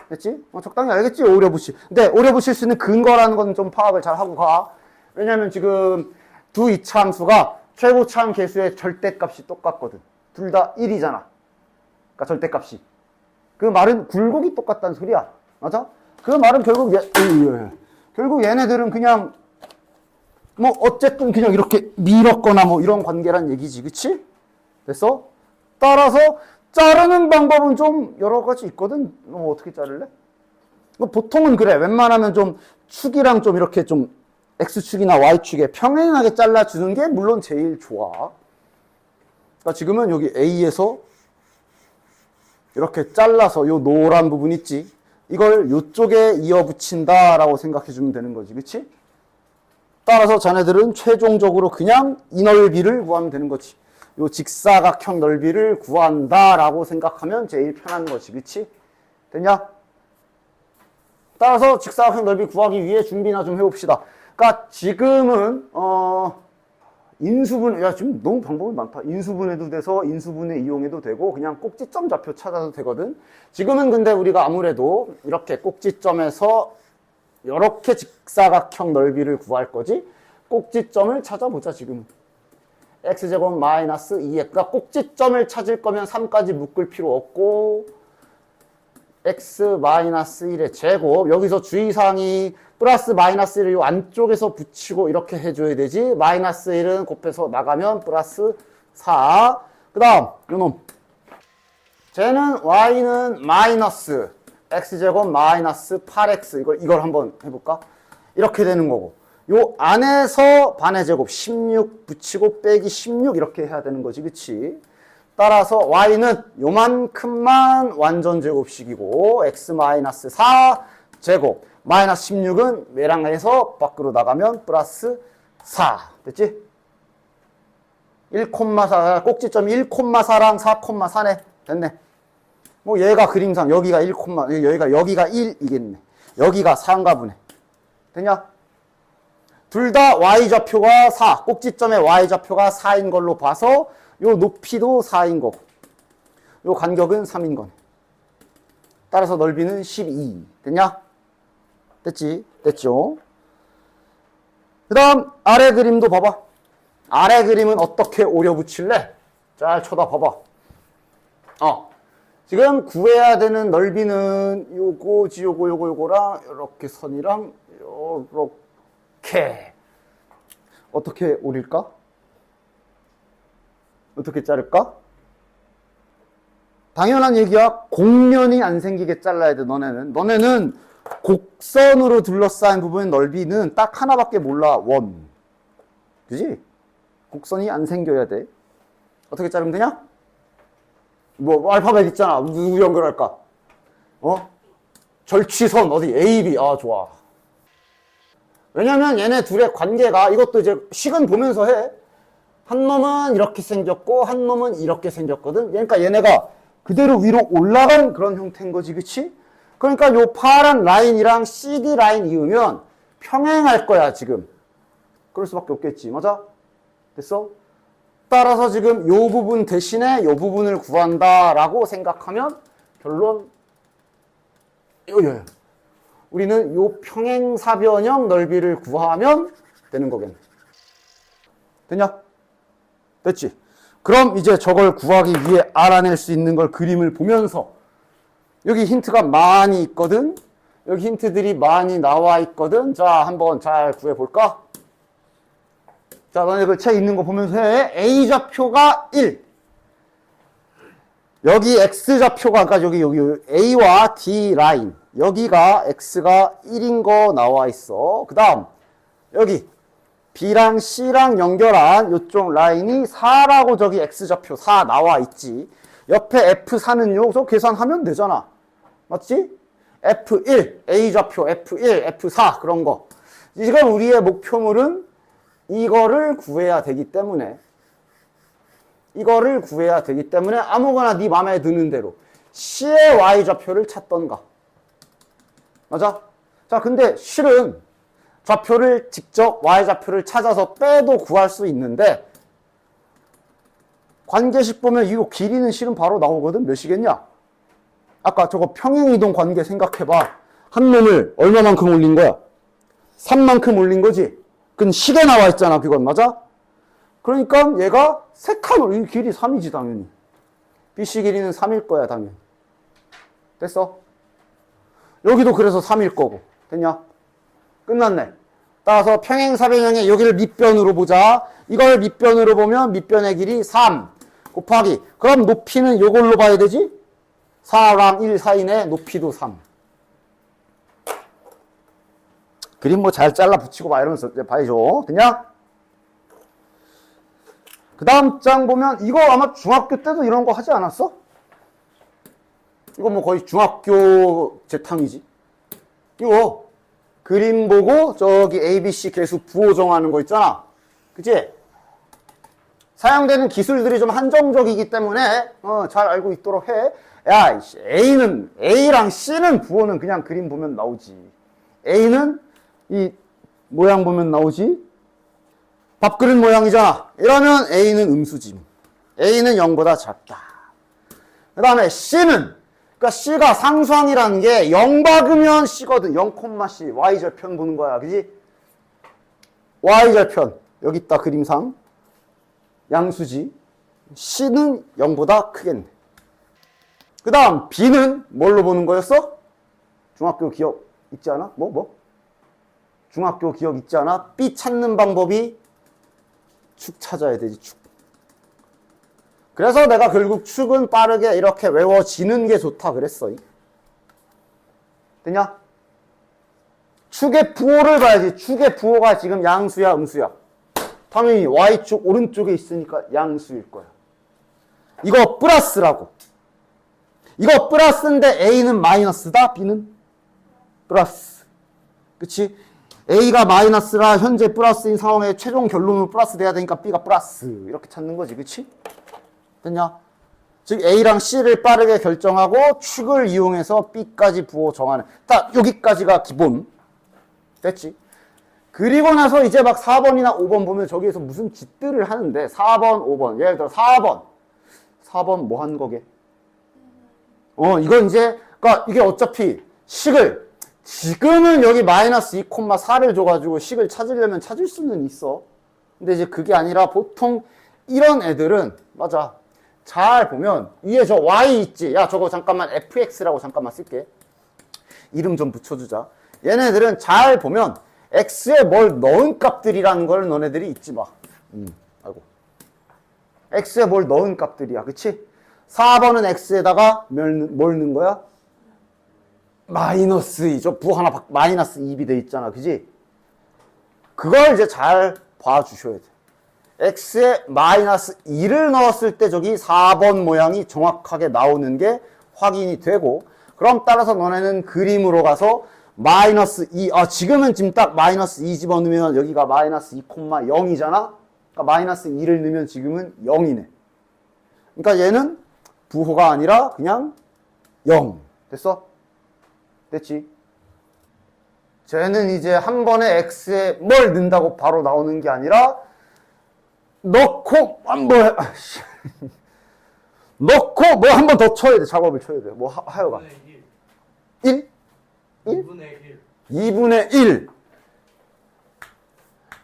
됐지? 적당히 알겠지? 오려붙이. 근데 오려붙일 수 있는 근거라는 건 좀 파악을 잘 하고 가. 왜냐면 지금 두 이차함수가 최고차함 계수의 절대값이 똑같거든. 둘 다 1이잖아. 그러니까 절대값이. 그 말은 굴곡이 똑같다는 소리야. 맞아? 그 말은 결국 결국 얘네들은 그냥 뭐 어쨌든 그냥 이렇게 밀었거나 뭐 이런 관계란 얘기지. 그치? 됐어? 따라서 자르는 방법은 좀 여러 가지 있거든. 어떻게 자를래? 보통은 그래. 웬만하면 좀 축이랑 좀 이렇게 좀 X축이나 Y축에 평행하게 잘라주는 게 물론 제일 좋아. 그러니까 지금은 여기 A에서 이렇게 잘라서 요 노란 부분 있지? 이걸 요쪽에 이어붙인다라고 생각해주면 되는 거지. 그치? 따라서 자네들은 최종적으로 그냥 이 넓이를 구하면 되는 거지. 요 직사각형 넓이를 구한다라고 생각하면 제일 편한 거지. 그치? 됐냐? 따라서 직사각형 넓이 구하기 위해 준비나 좀 해봅시다. 그러니까 지금은 인수분, 야 지금 너무 방법이 많다. 인수분해도 돼서 인수분해 이용해도 되고 그냥 꼭지점 좌표 찾아도 되거든. 지금은 근데 우리가 아무래도 이렇게 꼭지점에서 이렇게 직사각형 넓이를 구할 거지. 꼭지점을 찾아보자 지금. x제곱 마이너스 2x. 그러니까 꼭지점을 찾을 거면 3까지 묶을 필요 없고 x 마이너스 1의 제곱. 여기서 주의사항이 플러스 마이너스 1을 이 안쪽에서 붙이고 이렇게 해줘야 되지. 마이너스 1은 곱해서 나가면 플러스 4. 그 다음 요놈. 쟤는 y는 마이너스 x제곱 마이너스 8x. 이걸 한번 해볼까? 이렇게 되는 거고. 요 안에서 반의 제곱 16 붙이고 빼기 16 이렇게 해야 되는 거지. 그치? 따라서 y는 요만큼만 완전 제곱식이고 x 마이너스 4 제곱 마이너스 16은 얘랑 해서 밖으로 나가면 플러스 4. 됐지? 1,4 꼭지점 1,4랑 4,4네. 됐네. 뭐 얘가 그림상 여기가 1, 여기가 1이겠네. 여기가 4인가 보네. 됐냐? 둘 다 y좌표가 4. 꼭지점의 y좌표가 4인 걸로 봐서 요 높이도 4인 거고 요 간격은 3인 거네. 따라서 넓이는 12. 됐냐? 됐지? 됐죠? 그 다음 아래 그림도 봐봐. 아래 그림은 어떻게 오려붙일래? 잘 쳐다봐봐. 지금 구해야 되는 넓이는 요거지. 요거랑 이렇게 선이랑 요렇게. 어떻게 오릴까? 어떻게 자를까? 당연한 얘기야. 곡면이 안 생기게 잘라야 돼. 너네는 곡선으로 둘러싸인 부분의 넓이는 딱 하나밖에 몰라. 원. 그지? 곡선이 안 생겨야 돼. 어떻게 자르면 되냐? 뭐 알파벳 있잖아. 누구 연결할까? 절취선 어디 A, B. 좋아. 왜냐면 얘네 둘의 관계가 이것도 이제 식은 보면서 해. 한 놈은 이렇게 생겼고 한 놈은 이렇게 생겼거든. 그러니까 얘네가 그대로 위로 올라간 그런 형태인 거지. 그치? 그러니까 요 파란 라인이랑 CD 라인 이으면 평행할 거야 지금. 그럴 수밖에 없겠지. 맞아? 됐어? 따라서 지금 요 부분 대신에 요 부분을 구한다라고 생각하면 결론 우리는 요 평행사변형 넓이를 구하면 되는 거겠네. 됐냐? 됐지? 그럼 이제 저걸 구하기 위해 알아낼 수 있는 걸 그림을 보면서 여기 힌트가 많이 있거든? 여기 힌트들이 많이 나와 있거든? 자, 한번 잘 구해볼까? 자, 너네 그 책 있는 거 보면서 해. A좌표가 1. 여기 X좌표가, 그러니까 여기 A와 D 라인. 여기가 X가 1인 거 나와 있어. 그 다음, 여기 B랑 C랑 연결한 요쪽 라인이 4라고 저기 X좌표 4 나와 있지. 옆에 F4는요, 저 계산하면 되잖아. 맞지? F1, A좌표 F1, F4 그런 거. 지금 우리의 목표물은 이거를 구해야 되기 때문에 아무거나 네 마음에 드는 대로 C의 y좌표를 찾던가. 맞아? 자, 근데 실은 좌표를 직접 y좌표를 찾아서 빼도 구할 수 있는데 관계식 보면 이 길이는 실은 바로 나오거든. 몇이겠냐? 아까 저거 평행이동 관계 생각해봐. 한 놈을 얼마만큼 올린 거야? 3만큼 올린 거지? 그건 식에 나와 있잖아. 그건 맞아? 그러니까 얘가 3칸, 이 길이 3이지 당연히. BC 길이는 3일 거야 당연히. 됐어? 여기도 그래서 3일 거고. 됐냐? 끝났네. 따라서 평행사변형의 여기를 밑변으로 보자. 이걸 밑변으로 보면 밑변의 길이 3 곱하기. 그럼 높이는 이걸로 봐야 되지? 4랑 1 사이네. 높이도 3. 그림 뭐 잘 잘라 붙이고 막 이러면서 이제 봐야죠. 됐냐? 그 다음 장 보면 이거 아마 중학교 때도 이런 거 하지 않았어? 이거 뭐 거의 중학교 재탕이지. 이거 그림 보고 저기 ABC 계수 부호 정하는 거 있잖아. 그치? 사용되는 기술들이 좀 한정적이기 때문에 잘 알고 있도록 해. 야, A랑 C는 부호는 그냥 그림 보면 나오지. A는 이 모양 보면 나오지. 밥 그릇 모양이잖아. 이러면 A는 음수지. A는 0보다 작다. 그 다음에 C는, 그러니까 C가 상수항이라는 게 0 박으면 C거든. 0,C. Y절편 보는 거야. 그지? Y절편. 여기 있다, 그림상. 양수지. C는 0보다 크겠네. 그 다음, B는 뭘로 보는 거였어? 중학교 기억 있지 않아? 중학교 기억 있지 않아? B 찾는 방법이 축 찾아야 되지, 축. 그래서 내가 결국 축은 빠르게 이렇게 외워지는 게 좋다 그랬어. 됐냐? 축의 부호를 봐야지. 축의 부호가 지금 양수야, 음수야? 당연히 Y축 오른쪽에 있으니까 양수일 거야. 이거 플러스라고. 이거 플러스인데 A는 마이너스다, B는 플러스. 그치? A가 마이너스라 현재 플러스인 상황에 최종 결론은 플러스 돼야 되니까 B가 플러스. 이렇게 찾는 거지. 그치? 됐냐? 즉 A랑 C를 빠르게 결정하고 축을 이용해서 B까지 부호 정하는. 딱 여기까지가 기본. 됐지? 그리고 나서 이제 막 4번이나 5번 보면 저기에서 무슨 짓들을 하는데 4번, 5번. 예를 들어 4번. 4번 뭐 한 거게? 이건 이제 그러니까 이게 어차피 식을 지금은 여기 마이너스 2,4를 줘가지고 식을 찾으려면 찾을 수는 있어. 근데 이제 그게 아니라 보통 이런 애들은 맞아. 잘 보면 위에 저 Y 있지. 야 저거 잠깐만 fx라고 잠깐만 쓸게. 이름 좀 붙여주자. 얘네들은 잘 보면 x에 뭘 넣은 값들이라는 걸 너네들이 잊지 마. 아이고. x에 뭘 넣은 값들이야. 그치? 4번은 x에다가 뭘 넣은 거야? 마이너스 2. 저 부 하나 마이너스 2이 돼 있잖아. 그지? 그걸 이제 잘 봐주셔야 돼. x에 마이너스 2를 넣었을 때 저기 4번 모양이 정확하게 나오는 게 확인이 되고, 그럼 따라서 너네는 그림으로 가서 마이너스 2, 지금은 지금 딱 마이너스 2 집어넣으면 여기가 마이너스 2,0이잖아? 그러니까 마이너스 2를 넣으면 지금은 0이네. 그러니까 얘는 부호가 아니라 그냥 0. 됐어? 됐지? 쟤는 이제 한 번에 x에 뭘 넣는다고 바로 나오는 게 아니라 넣고 한번 넣고 뭐 한 번 더 쳐야 돼. 작업을 쳐야 돼. 뭐 하여가 1? 2분의 1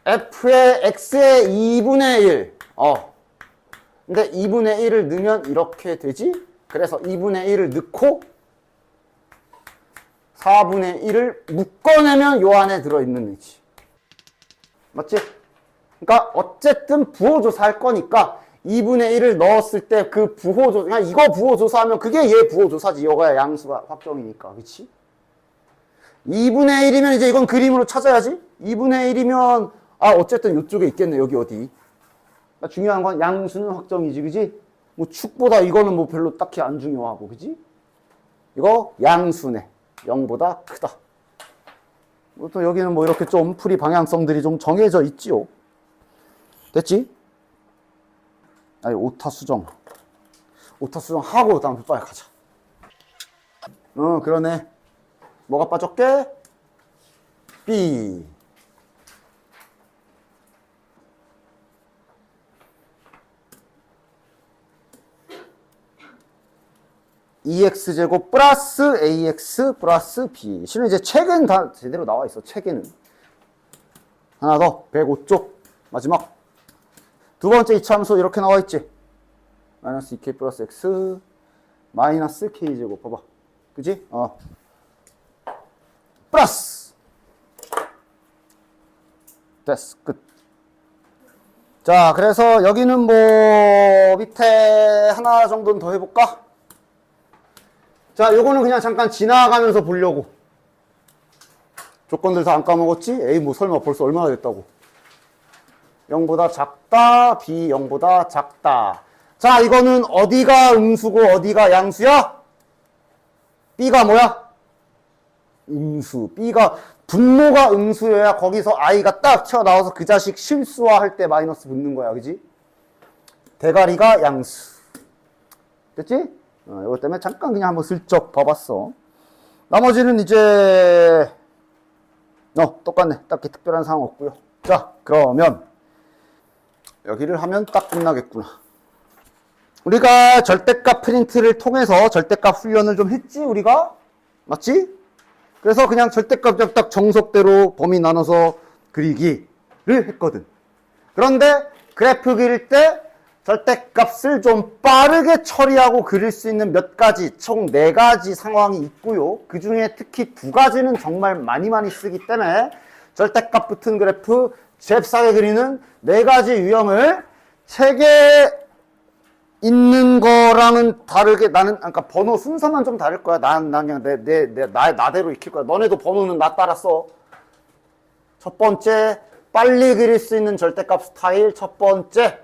f의 x의 2분의 1 근데 2분의 1을 넣으면 이렇게 되지? 그래서 2분의 1을 넣고 4분의 1을 묶어내면 요 안에 들어있는 애지. 맞지? 그러니까 어쨌든 부호조사할 거니까 2분의 1을 넣었을 때 그 부호조사, 그냥 이거 부호조사하면 그게 얘 부호조사지. 이거야 양수가 확정이니까. 그치? 2분의 1이면 이제 이건 그림으로 찾아야지. 2분의 1이면 어쨌든 이쪽에 있겠네. 여기 어디. 그러니까 중요한 건 양수는 확정이지. 그지? 뭐 축보다 이거는 뭐 별로 딱히 안 중요하고. 그지? 이거 양수네. 0보다 크다. 또 여기는 뭐 이렇게 좀 풀이 방향성들이 좀 정해져 있지요. 됐지? 아니, 오타 수정 하고 다음 빨리 가자. 그러네. 뭐가 빠졌게? B. EX제곱 플러스 AX 플러스 B. 실은 이제 책은 다 제대로 나와 있어, 책에는. 하나 더, 105쪽. 마지막. 두 번째 이차함수 이렇게 나와 있지. 마이너스 2K 플러스 X 마이너스 K제곱. 봐봐. 그지? 플러스. 됐어. 끝. 자, 그래서 여기는 뭐 밑에 하나 정도는 더 해볼까? 자, 요거는 그냥 잠깐 지나가면서 보려고. 조건들 다 안 까먹었지? 에이, 뭐 설마 벌써 얼마나 됐다고. 0보다 작다, B 0보다 작다. 자, 이거는 어디가 음수고 어디가 양수야? B가 뭐야? 음수. B가 분모가 음수여야 거기서 I가 딱 튀어나와서 그 자식 실수화할 때 마이너스 붙는 거야. 그지? 대가리가 양수. 됐지? 이것 때문에 잠깐 그냥 한번 슬쩍 봐봤어. 나머지는 이제 똑같네. 딱히 특별한 사항 없고요. 자, 그러면 여기를 하면 딱 끝나겠구나. 우리가 절대값 프린트를 통해서 절대값 훈련을 좀 했지, 우리가? 맞지? 그래서 그냥 절대값 딱 정석대로 범위 나눠서 그리기를 했거든. 그런데 그래프 그릴 때 절대값을 좀 빠르게 처리하고 그릴 수 있는 몇 가지, 총 4가지 상황이 있고요. 그 중에 특히 2가지는 정말 많이 쓰기 때문에 절대값 붙은 그래프 잽싸게 그리는 4가지 유형을 책에 있는 거랑은 다르게 나는, 그러니까 번호 순서만 좀 다를 거야. 난 그냥 나대로 익힐 거야. 너네도 번호는 나 따라 써. 첫 번째, 빨리 그릴 수 있는 절대값 스타일. 첫 번째.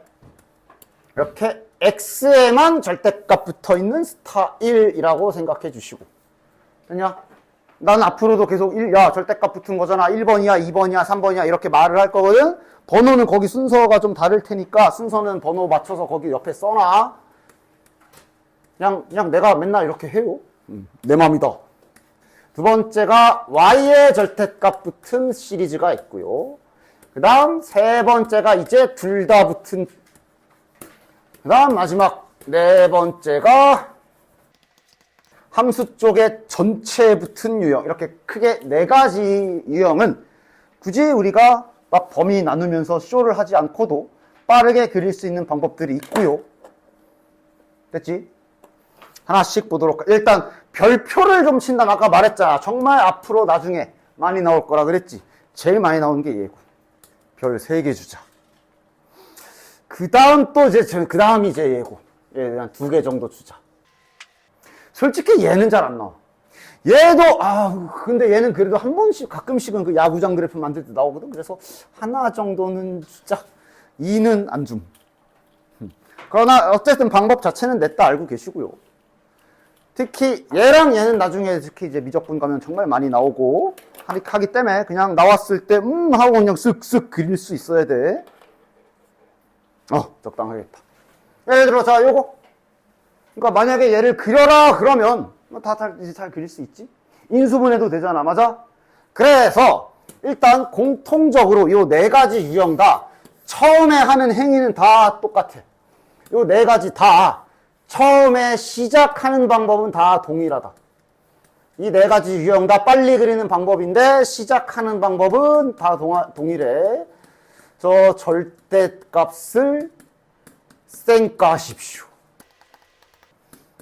이렇게 X에만 절대값 붙어 있는 스타일이라고 생각해 주시고. 됐냐? 난 앞으로도 계속 절대값 붙은 거잖아. 1번이야, 2번이야, 3번이야. 이렇게 말을 할 거거든. 번호는 거기 순서가 좀 다를 테니까 순서는 번호 맞춰서 거기 옆에 써놔. 그냥 내가 맨날 이렇게 해요. 내 맘이다. 두 번째가 Y의 절대값 붙은 시리즈가 있고요. 그 다음 세 번째가 이제 둘 다 붙은. 그 다음 마지막 네 번째가 함수 쪽에 전체에 붙은 유형. 이렇게 크게 4가지 유형은 굳이 우리가 막 범위 나누면서 쇼를 하지 않고도 빠르게 그릴 수 있는 방법들이 있고요. 됐지? 하나씩 보도록. 일단 별표를 좀 친다면 아까 말했잖아. 정말 앞으로 나중에 많이 나올 거라 그랬지. 제일 많이 나오는 게 얘고. 별 3개 주자. 그 다음 또 그 다음이 이제 얘고. 얘 한 2개 정도 주자. 솔직히 얘는 잘 안 나와. 얘도, 근데 얘는 그래도 한 번씩, 가끔씩은 그 야구장 그래프 만들 때 나오거든. 그래서 하나 정도는 주자. 2는 안 줌. 그러나 어쨌든 방법 자체는 냈다 알고 계시고요. 특히 얘랑 얘는 나중에 특히 이제 미적분 가면 정말 많이 나오고 하기 때문에 그냥 나왔을 때 하고 그냥 쓱쓱 그릴 수 있어야 돼. 적당하겠다. 예를 들어 자 요거. 그러니까 만약에 얘를 그려라 그러면 이제 잘 그릴 수 있지. 인수분해도 되잖아. 맞아? 그래서 일단 공통적으로 요 4가지 유형 다 처음에 하는 행위는 다 똑같아. 요 4가지 다 처음에 시작하는 방법은 다 동일하다. 이 4가지 유형 다 빨리 그리는 방법인데 시작하는 방법은 다 동일해. 저 절대값을 쌩까십시오.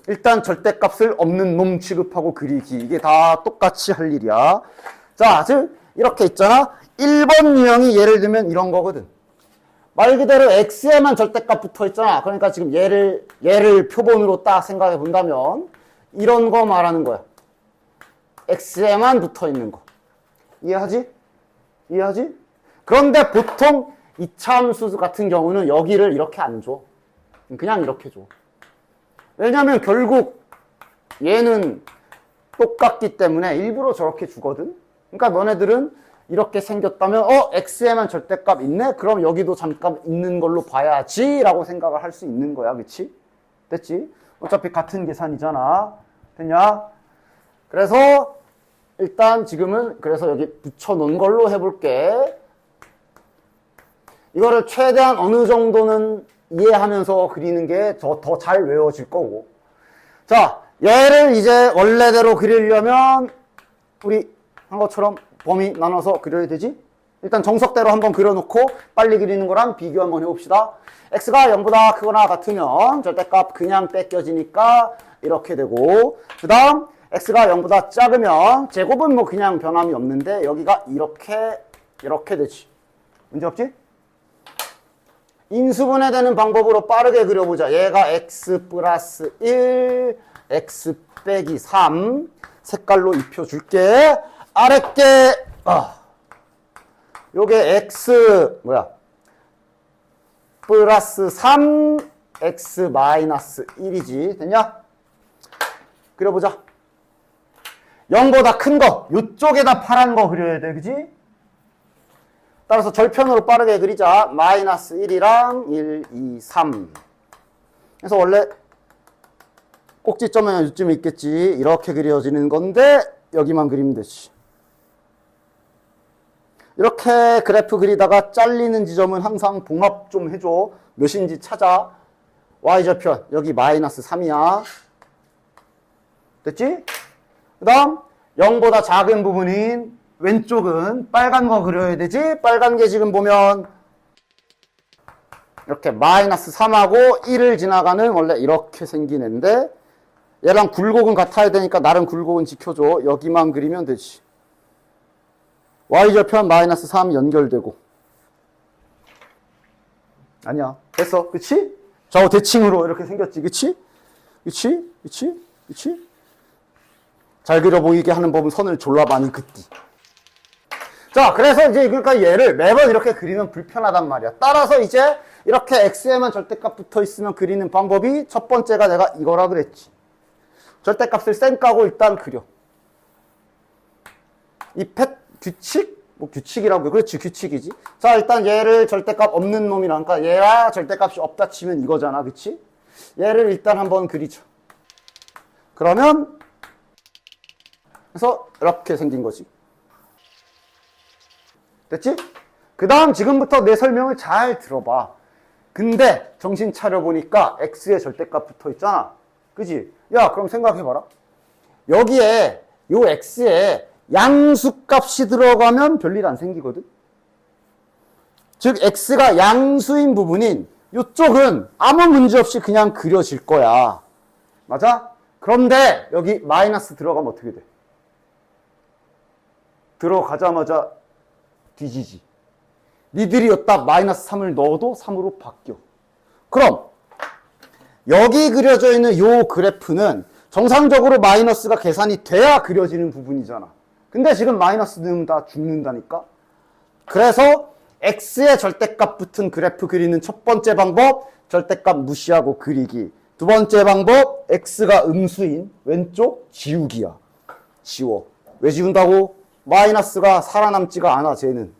일단 절대값을 없는 놈 취급하고 그리기. 이게 다 똑같이 할 일이야. 자, 즉 이렇게 있잖아. 1번 유형이 예를 들면 이런 거거든. 말 그대로 X에만 절대값 붙어 있잖아. 그러니까 지금 얘를 표본으로 딱 생각해 본다면 이런 거 말하는 거야. X에만 붙어 있는 거. 이해하지? 이해하지? 그런데 보통 이차함수 같은 경우는 여기를 이렇게 안 줘. 그냥 이렇게 줘. 왜냐면 결국 얘는 똑같기 때문에 일부러 저렇게 주거든. 그러니까 너네들은 이렇게 생겼다면 X에만 절대값 있네? 그럼 여기도 잠깐 있는 걸로 봐야지 라고 생각을 할 수 있는 거야. 그치? 됐지? 어차피 같은 계산이잖아. 됐냐? 그래서 일단 지금은 그래서 여기 붙여놓은 걸로 해볼게. 이거를 최대한 어느 정도는 이해하면서 그리는 게 더 잘 외워질 거고. 자, 얘를 이제 원래대로 그리려면 우리 한 것처럼 범위 나눠서 그려야 되지? 일단 정석대로 한번 그려놓고 빨리 그리는 거랑 비교 한번 해봅시다. x가 0보다 크거나 같으면 절대값 그냥 뺏겨지니까 이렇게 되고, 그 다음 x가 0보다 작으면 제곱은 뭐 그냥 변함이 없는데 여기가 이렇게 되지. 문제 없지? 인수분해되는 방법으로 빠르게 그려보자. 얘가 x 플러스 1, x 빼기 3 색깔로 입혀줄게. 아랫게 요게 x 플러스 3, x 마이너스 1이지. 됐냐? 그려보자. 0보다 큰 거, 요쪽에다 파란 거 그려야 돼. 그지? 따라서 절편으로 빠르게 그리자. 마이너스 1이랑 1, 2, 3. 그래서 원래 꼭지점은 요쯤에 있겠지. 이렇게 그려지는 건데 여기만 그리면 되지. 이렇게 그래프 그리다가 잘리는 지점은 항상 봉합 좀 해줘. 몇인지 찾아. y절편 여기 마이너스 3이야. 됐지? 그 다음 0보다 작은 부분인 왼쪽은 빨간 거 그려야 되지? 빨간 게 지금 보면 이렇게 마이너스 3하고 1을 지나가는 원래 이렇게 생긴 애인데 얘랑 굴곡은 같아야 되니까 나름 굴곡은 지켜줘. 여기만 그리면 되지. y절편 마이너스 3 연결되고. 아니야. 됐어. 그치? 좌우 대칭으로 이렇게 생겼지. 그치? 그치? 그치? 그치? 잘 그려 보이게 하는 법은 선을 졸라 많이 긋기. 자, 그래서 이제 그러니까 얘를 매번 이렇게 그리면 불편하단 말이야. 따라서 이제 이렇게 x에만 절대값 붙어 있으면 그리는 방법이 첫 번째가 내가 이거라 그랬지. 절대값을 쌩 까고 일단 그려. 이 규칙? 뭐 규칙이라고 해. 그렇지, 규칙이지. 자, 일단 얘를 절대값 없는 놈이라니까 얘가 절대값이 없다 치면 이거잖아. 그치? 얘를 일단 한번 그리죠. 그러면 그래서 이렇게 생긴 거지. 됐지? 그 다음 지금부터 내 설명을 잘 들어봐. 근데 정신 차려보니까 x의 절대값 붙어 있잖아. 그지? 야, 그럼 생각해봐라. 여기에 요 x에 양수값이 들어가면 별일 안 생기거든. 즉 x가 양수인 부분인 이쪽은 아무 문제 없이 그냥 그려질 거야. 맞아? 그런데 여기 마이너스 들어가면 어떻게 돼? 들어가자마자 뒤지지. 니들이 여기다 마이너스 3을 넣어도 3으로 바뀌어. 그럼 여기 그려져 있는 요 그래프는 정상적으로 마이너스가 계산이 돼야 그려지는 부분이잖아. 근데 지금 마이너스 넣으면 다 죽는다니까. 그래서 x의 절대값 붙은 그래프 그리는 첫 번째 방법, 절대값 무시하고 그리기. 두 번째 방법, x가 음수인 왼쪽 지우기야. 지워. 왜 지운다고? 마이너스가 살아남지가 않아. 쟤는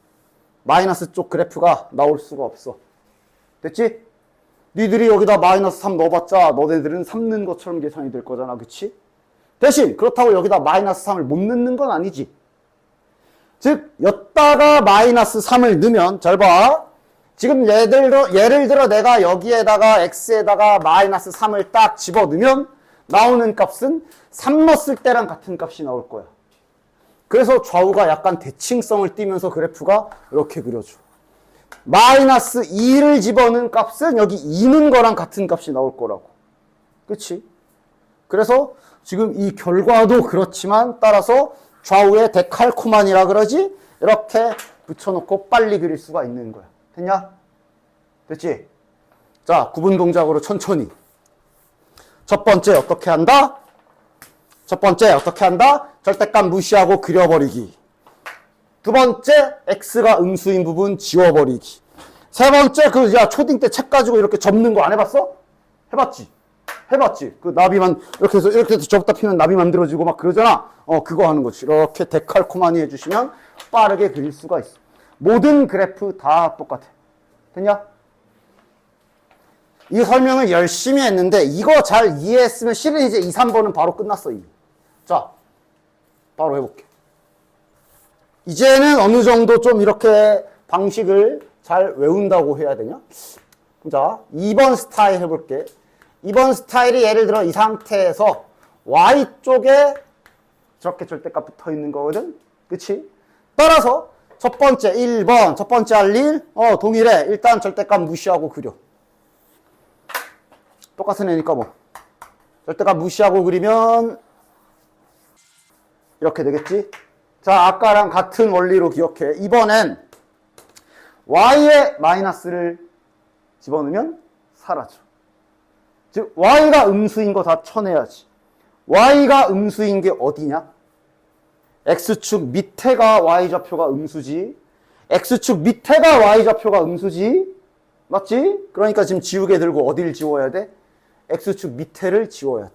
마이너스 쪽 그래프가 나올 수가 없어. 됐지? 니들이 여기다 마이너스 3 넣어봤자 너네들은 3 넣은 것처럼 계산이 될 거잖아. 그치? 대신 그렇다고 여기다 마이너스 3을 못 넣는 건 아니지. 즉 여기다가 마이너스 3을 넣으면 잘 봐. 지금 예를 들어 내가 여기에다가 x에다가 마이너스 3을 딱 집어넣으면 나오는 값은 3 넣었을 때랑 같은 값이 나올 거야. 그래서 좌우가 약간 대칭성을 띠면서 그래프가 이렇게 그려줘. 마이너스 2를 집어넣은 값은 여기 2 넣은 거랑 같은 값이 나올 거라고. 그치? 그래서 지금 이 결과도 그렇지만 따라서 좌우에 데칼코만이라 그러지? 이렇게 붙여놓고 빨리 그릴 수가 있는 거야. 됐냐? 됐지? 자, 구분 동작으로 천천히. 첫 번째 어떻게 한다? 절대값 무시하고 그려버리기. 두 번째, x가 음수인 부분 지워버리기. 세 번째, 초딩 때 책 가지고 이렇게 접는 거 안 해봤어? 해봤지? 그 나비만, 이렇게 해서 접다 피면 나비 만들어지고 막 그러잖아? 그거 하는 거지. 이렇게 데칼코마니 해주시면 빠르게 그릴 수가 있어. 모든 그래프 다 똑같아. 됐냐? 이 설명을 열심히 했는데, 이거 잘 이해했으면 실은 이제 2, 3번은 바로 끝났어, 이미. 자, 바로 해볼게. 이제는 어느 정도 좀 이렇게 방식을 잘 외운다고 해야 되냐? 자, 2번 스타일 해볼게. 2번 스타일이 예를 들어 이 상태에서 Y쪽에 저렇게 절대값 붙어 있는 거거든? 그치? 따라서 첫 번째 1번, 첫 번째 할 일, 동일해. 일단 절대값 무시하고 그려. 똑같은 애니까 뭐. 절대값 무시하고 그리면 이렇게 되겠지? 자, 아까랑 같은 원리로 기억해. 이번엔 Y에 마이너스를 집어넣으면 사라져. 즉, Y가 음수인 거 다 쳐내야지. Y가 음수인 게 어디냐? X축 밑에가 Y좌표가 음수지. X축 밑에가 Y좌표가 음수지. 맞지? 그러니까 지금 지우개 들고 어딜 지워야 돼? X축 밑에를 지워야 돼.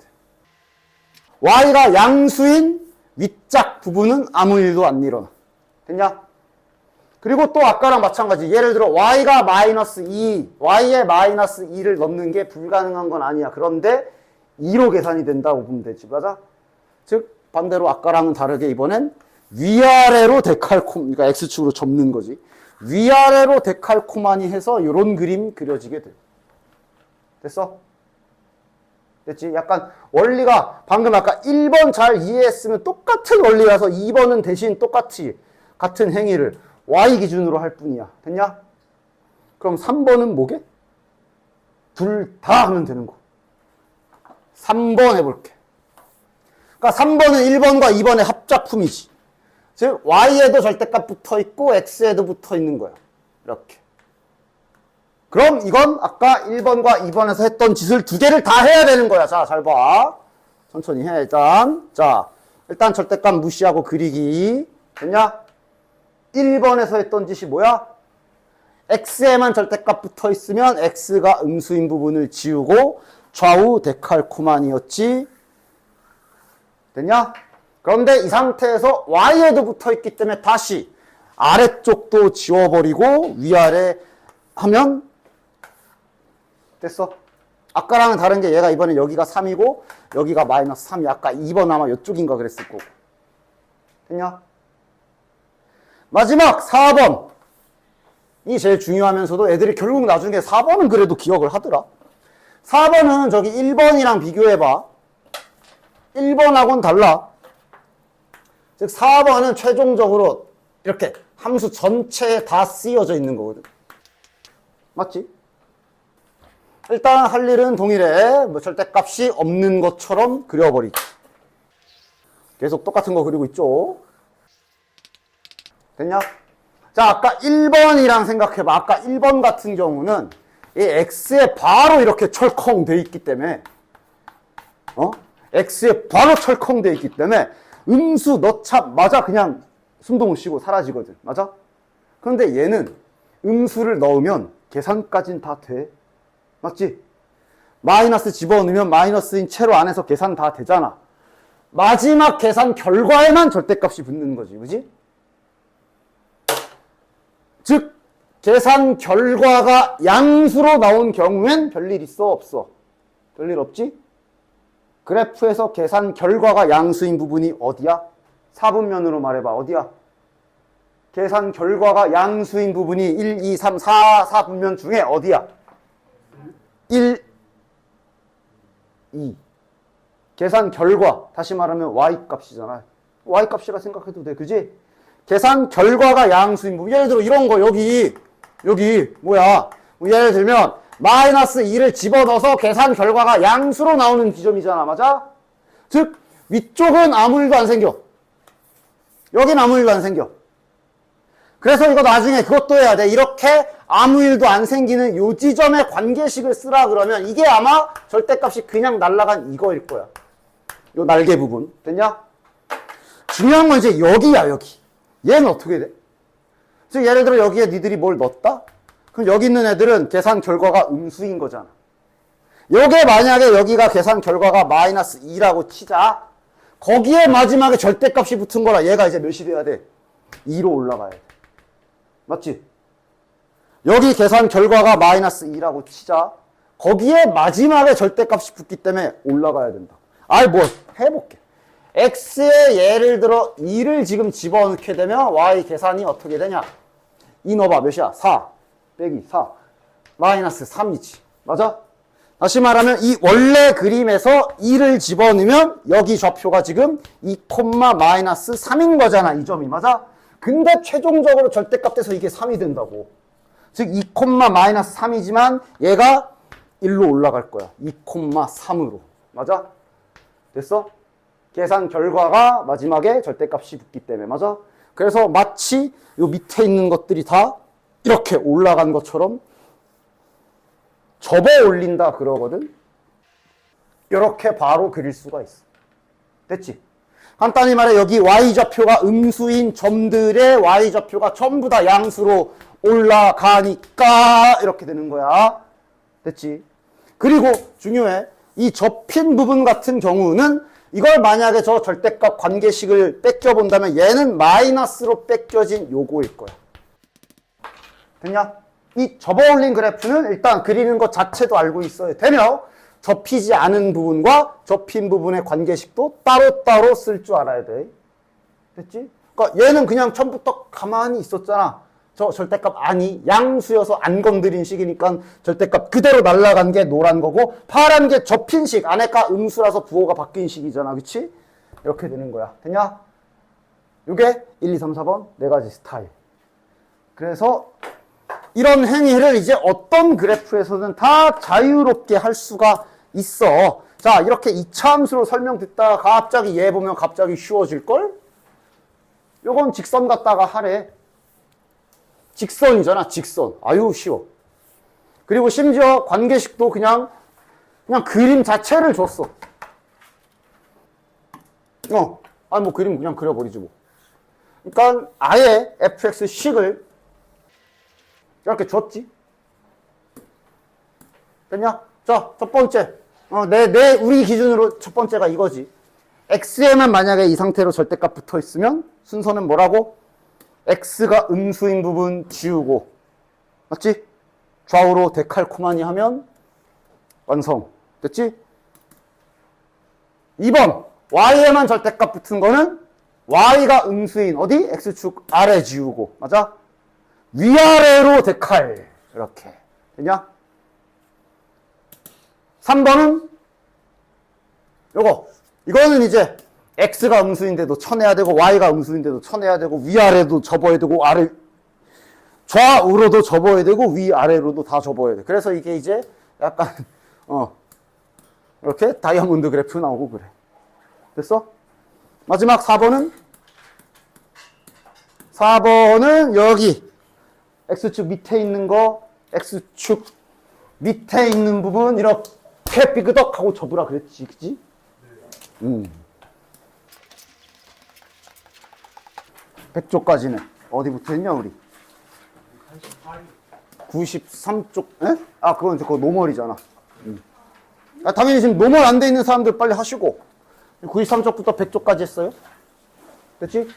Y가 양수인 윗짝 부분은 아무 일도 안 일어나. 됐냐? 그리고 또 아까랑 마찬가지. 예를 들어 Y가 마이너스 2, Y에 마이너스 2를 넣는 게 불가능한 건 아니야. 그런데 2로 계산이 된다고 보면 되지. 맞아? 즉 반대로 아까랑은 다르게 이번엔 위아래로 그러니까 X축으로 접는 거지. 위아래로 데칼코마니 해서 이런 그림 그려지게 돼. 됐어? 됐지? 약간 원리가 방금 아까 1번 잘 이해했으면 똑같은 원리라서 2번은 대신 똑같이 같은 행위를 Y 기준으로 할 뿐이야. 됐냐? 그럼 3번은 뭐게? 둘 다 하면 되는 거. 3번 해볼게. 그러니까 3번은 1번과 2번의 합작품이지. 즉 Y에도 절대값 붙어있고 X에도 붙어있는 거야. 이렇게. 그럼 이건 아까 1번과 2번에서 했던 짓을 두 개를 다 해야 되는 거야. 자, 잘 봐. 천천히 해, 일단. 자, 일단 절대값 무시하고 그리기. 됐냐? 1번에서 했던 짓이 뭐야? X에만 절대값 붙어 있으면 X가 음수인 부분을 지우고 좌우 데칼코마니였지. 됐냐? 그런데 이 상태에서 Y에도 붙어 있기 때문에 다시 아래쪽도 지워버리고 위아래 하면 됐어. 아까랑은 다른 게 얘가 이번에 여기가 3이고 여기가 마이너스 3이 아까 2번 아마 이쪽인가 그랬을 거고. 됐냐? 마지막 4번. 이 제일 중요하면서도 애들이 결국 나중에 4번은 그래도 기억을 하더라. 4번은 저기 1번이랑 비교해봐. 1번하고는 달라. 즉 4번은 최종적으로 이렇게 함수 전체에 다 쓰여져 있는 거거든. 맞지? 일단 할 일은 동일해. 뭐 절대값이 없는 것처럼 그려버리기. 계속 똑같은 거 그리고 있죠. 됐냐? 자, 아까 1번이랑 생각해봐. 아까 1번 같은 경우는 이 X에 바로 이렇게 철컹 돼 있기 때문에 X에 바로 철컹 돼 있기 때문에 음수 넣자마자 그냥 숨도 쉬고 사라지거든. 맞아? 그런데 얘는 음수를 넣으면 계산까지는 다 돼. 맞지? 마이너스 집어넣으면 마이너스인 채로 안에서 계산 다 되잖아. 마지막 계산 결과에만 절대값이 붙는 거지. 그지? 즉 계산 결과가 양수로 나온 경우엔 별일 있어 없어? 별일 없지? 그래프에서 계산 결과가 양수인 부분이 어디야? 4분면으로 말해봐. 어디야? 계산 결과가 양수인 부분이 1, 2, 3, 4분면 중에 어디야? 1, 2. 계산 결과. 다시 말하면 Y값이잖아. Y값이라 생각해도 돼. 그지? 계산 결과가 양수인 부분. 예를 들어 이런 거 여기 뭐야? 예를 들면 마이너스 2를 집어넣어서 계산 결과가 양수로 나오는 지점이잖아. 맞아? 즉 위쪽은 아무 일도 안 생겨. 여긴 아무 일도 안 생겨. 그래서 이거 나중에 그것도 해야 돼. 이렇게 아무 일도 안 생기는 요 지점에 관계식을 쓰라 그러면 이게 아마 절대값이 그냥 날아간 이거일 거야. 요 날개 부분. 됐냐? 중요한 건 이제 여기야, 여기. 얘는 어떻게 돼? 즉 예를 들어 여기에 니들이 뭘 넣었다? 그럼 여기 있는 애들은 계산 결과가 음수인 거잖아. 요게 만약에 여기가 계산 결과가 마이너스 2라고 치자. 거기에 마지막에 절대값이 붙은 거라 얘가 이제 몇이 돼야 돼? 2로 올라가야 돼. 맞지? 여기 계산 결과가 마이너스 2라고 치자. 거기에 마지막에 절대값이 붙기 때문에 올라가야 된다. 아이 뭐 해볼게. x에 예를 들어 2를 지금 집어넣게 되면 y 계산이 어떻게 되냐? 2 넣어봐. 몇이야? 4 빼기 4 마이너스 3이지. 맞아? 다시 말하면 이 원래 그림에서 2를 집어넣으면 여기 좌표가 지금 2, 마이너스 3인 거잖아. 이 점이. 맞아? 근데 최종적으로 절대값 돼서 이게 3이 된다고. 즉 2, 마이너스 3이지만 얘가 1로 올라갈 거야. 2, 3으로. 맞아? 됐어? 계산 결과가 마지막에 절대값이 붙기 때문에. 맞아? 그래서 마치 요 밑에 있는 것들이 다 이렇게 올라간 것처럼 접어 올린다 그러거든. 이렇게 바로 그릴 수가 있어. 됐지? 간단히 말해 여기 y좌표가 음수인 점들의 y좌표가 전부 다 양수로 올라가니까 이렇게 되는 거야. 됐지? 그리고 중요해. 이 접힌 부분 같은 경우는 이걸 만약에 저 절대값 관계식을 뺏겨본다면 얘는 마이너스로 뺏겨진 요거일 거야. 됐냐? 이 접어올린 그래프는 일단 그리는 것 자체도 알고 있어야 되며 접히지 않은 부분과 접힌 부분의 관계식도 따로따로 쓸 줄 알아야 돼. 됐지? 그러니까 얘는 그냥 처음부터 가만히 있었잖아. 저 절대값 아니 양수여서 안 건드린 식이니까 절대값 그대로 날아간 게 노란 거고 파란 게 접힌 식 안에가 음수라서 부호가 바뀐 식이잖아. 그치? 이렇게 되는 거야. 됐냐? 요게 1, 2, 3, 4번 네 가지 스타일. 그래서 이런 행위를 이제 어떤 그래프에서는 다 자유롭게 할 수가 있어. 자, 이렇게 이차함수로 설명됐다가 갑자기 얘 보면 갑자기 쉬워질걸? 요건 직선 갖다가 하래. 직선이잖아, 직선. 아유, 쉬워. 그리고 심지어 관계식도 그냥 그림 자체를 줬어. 아니 뭐 그림 그냥 그려버리지 뭐. 그러니까 아예 fx식을 이렇게 줬지. 됐냐? 자, 첫 번째. 우리 기준으로 첫 번째가 이거지. x에만 만약에 이 상태로 절대값 붙어 있으면 순서는 뭐라고? x가 음수인 부분 지우고. 맞지? 좌우로 데칼코마니 하면 완성. 됐지? 2번. y에만 절대값 붙은 거는 y가 음수인 어디? x축 아래 지우고. 맞아? 위아래로 데칼. 이렇게. 됐냐? 3번은 이거는 이제 x가 음수인데도 쳐내야 되고 y가 음수인데도 쳐내야 되고 위아래도 접어야 되고 좌우로도 접어야 되고 위아래로도 다 접어야 돼. 그래서 이게 이제 약간 이렇게 다이아몬드 그래프 나오고 그래. 됐어? 마지막 4번은 여기 x축 밑에 있는 거 x축 밑에 있는 부분 이렇게 삐그덕하고 접으라 그랬지. 그치? 100쪽까지는 어디 붙어있냐 우리? 93쪽. 에? 아 그건 그거 노멀이잖아. 당연히 지금 노멀 안 돼 있는 사람들 빨리 하시고 93쪽부터 100쪽까지 했어요. 됐지?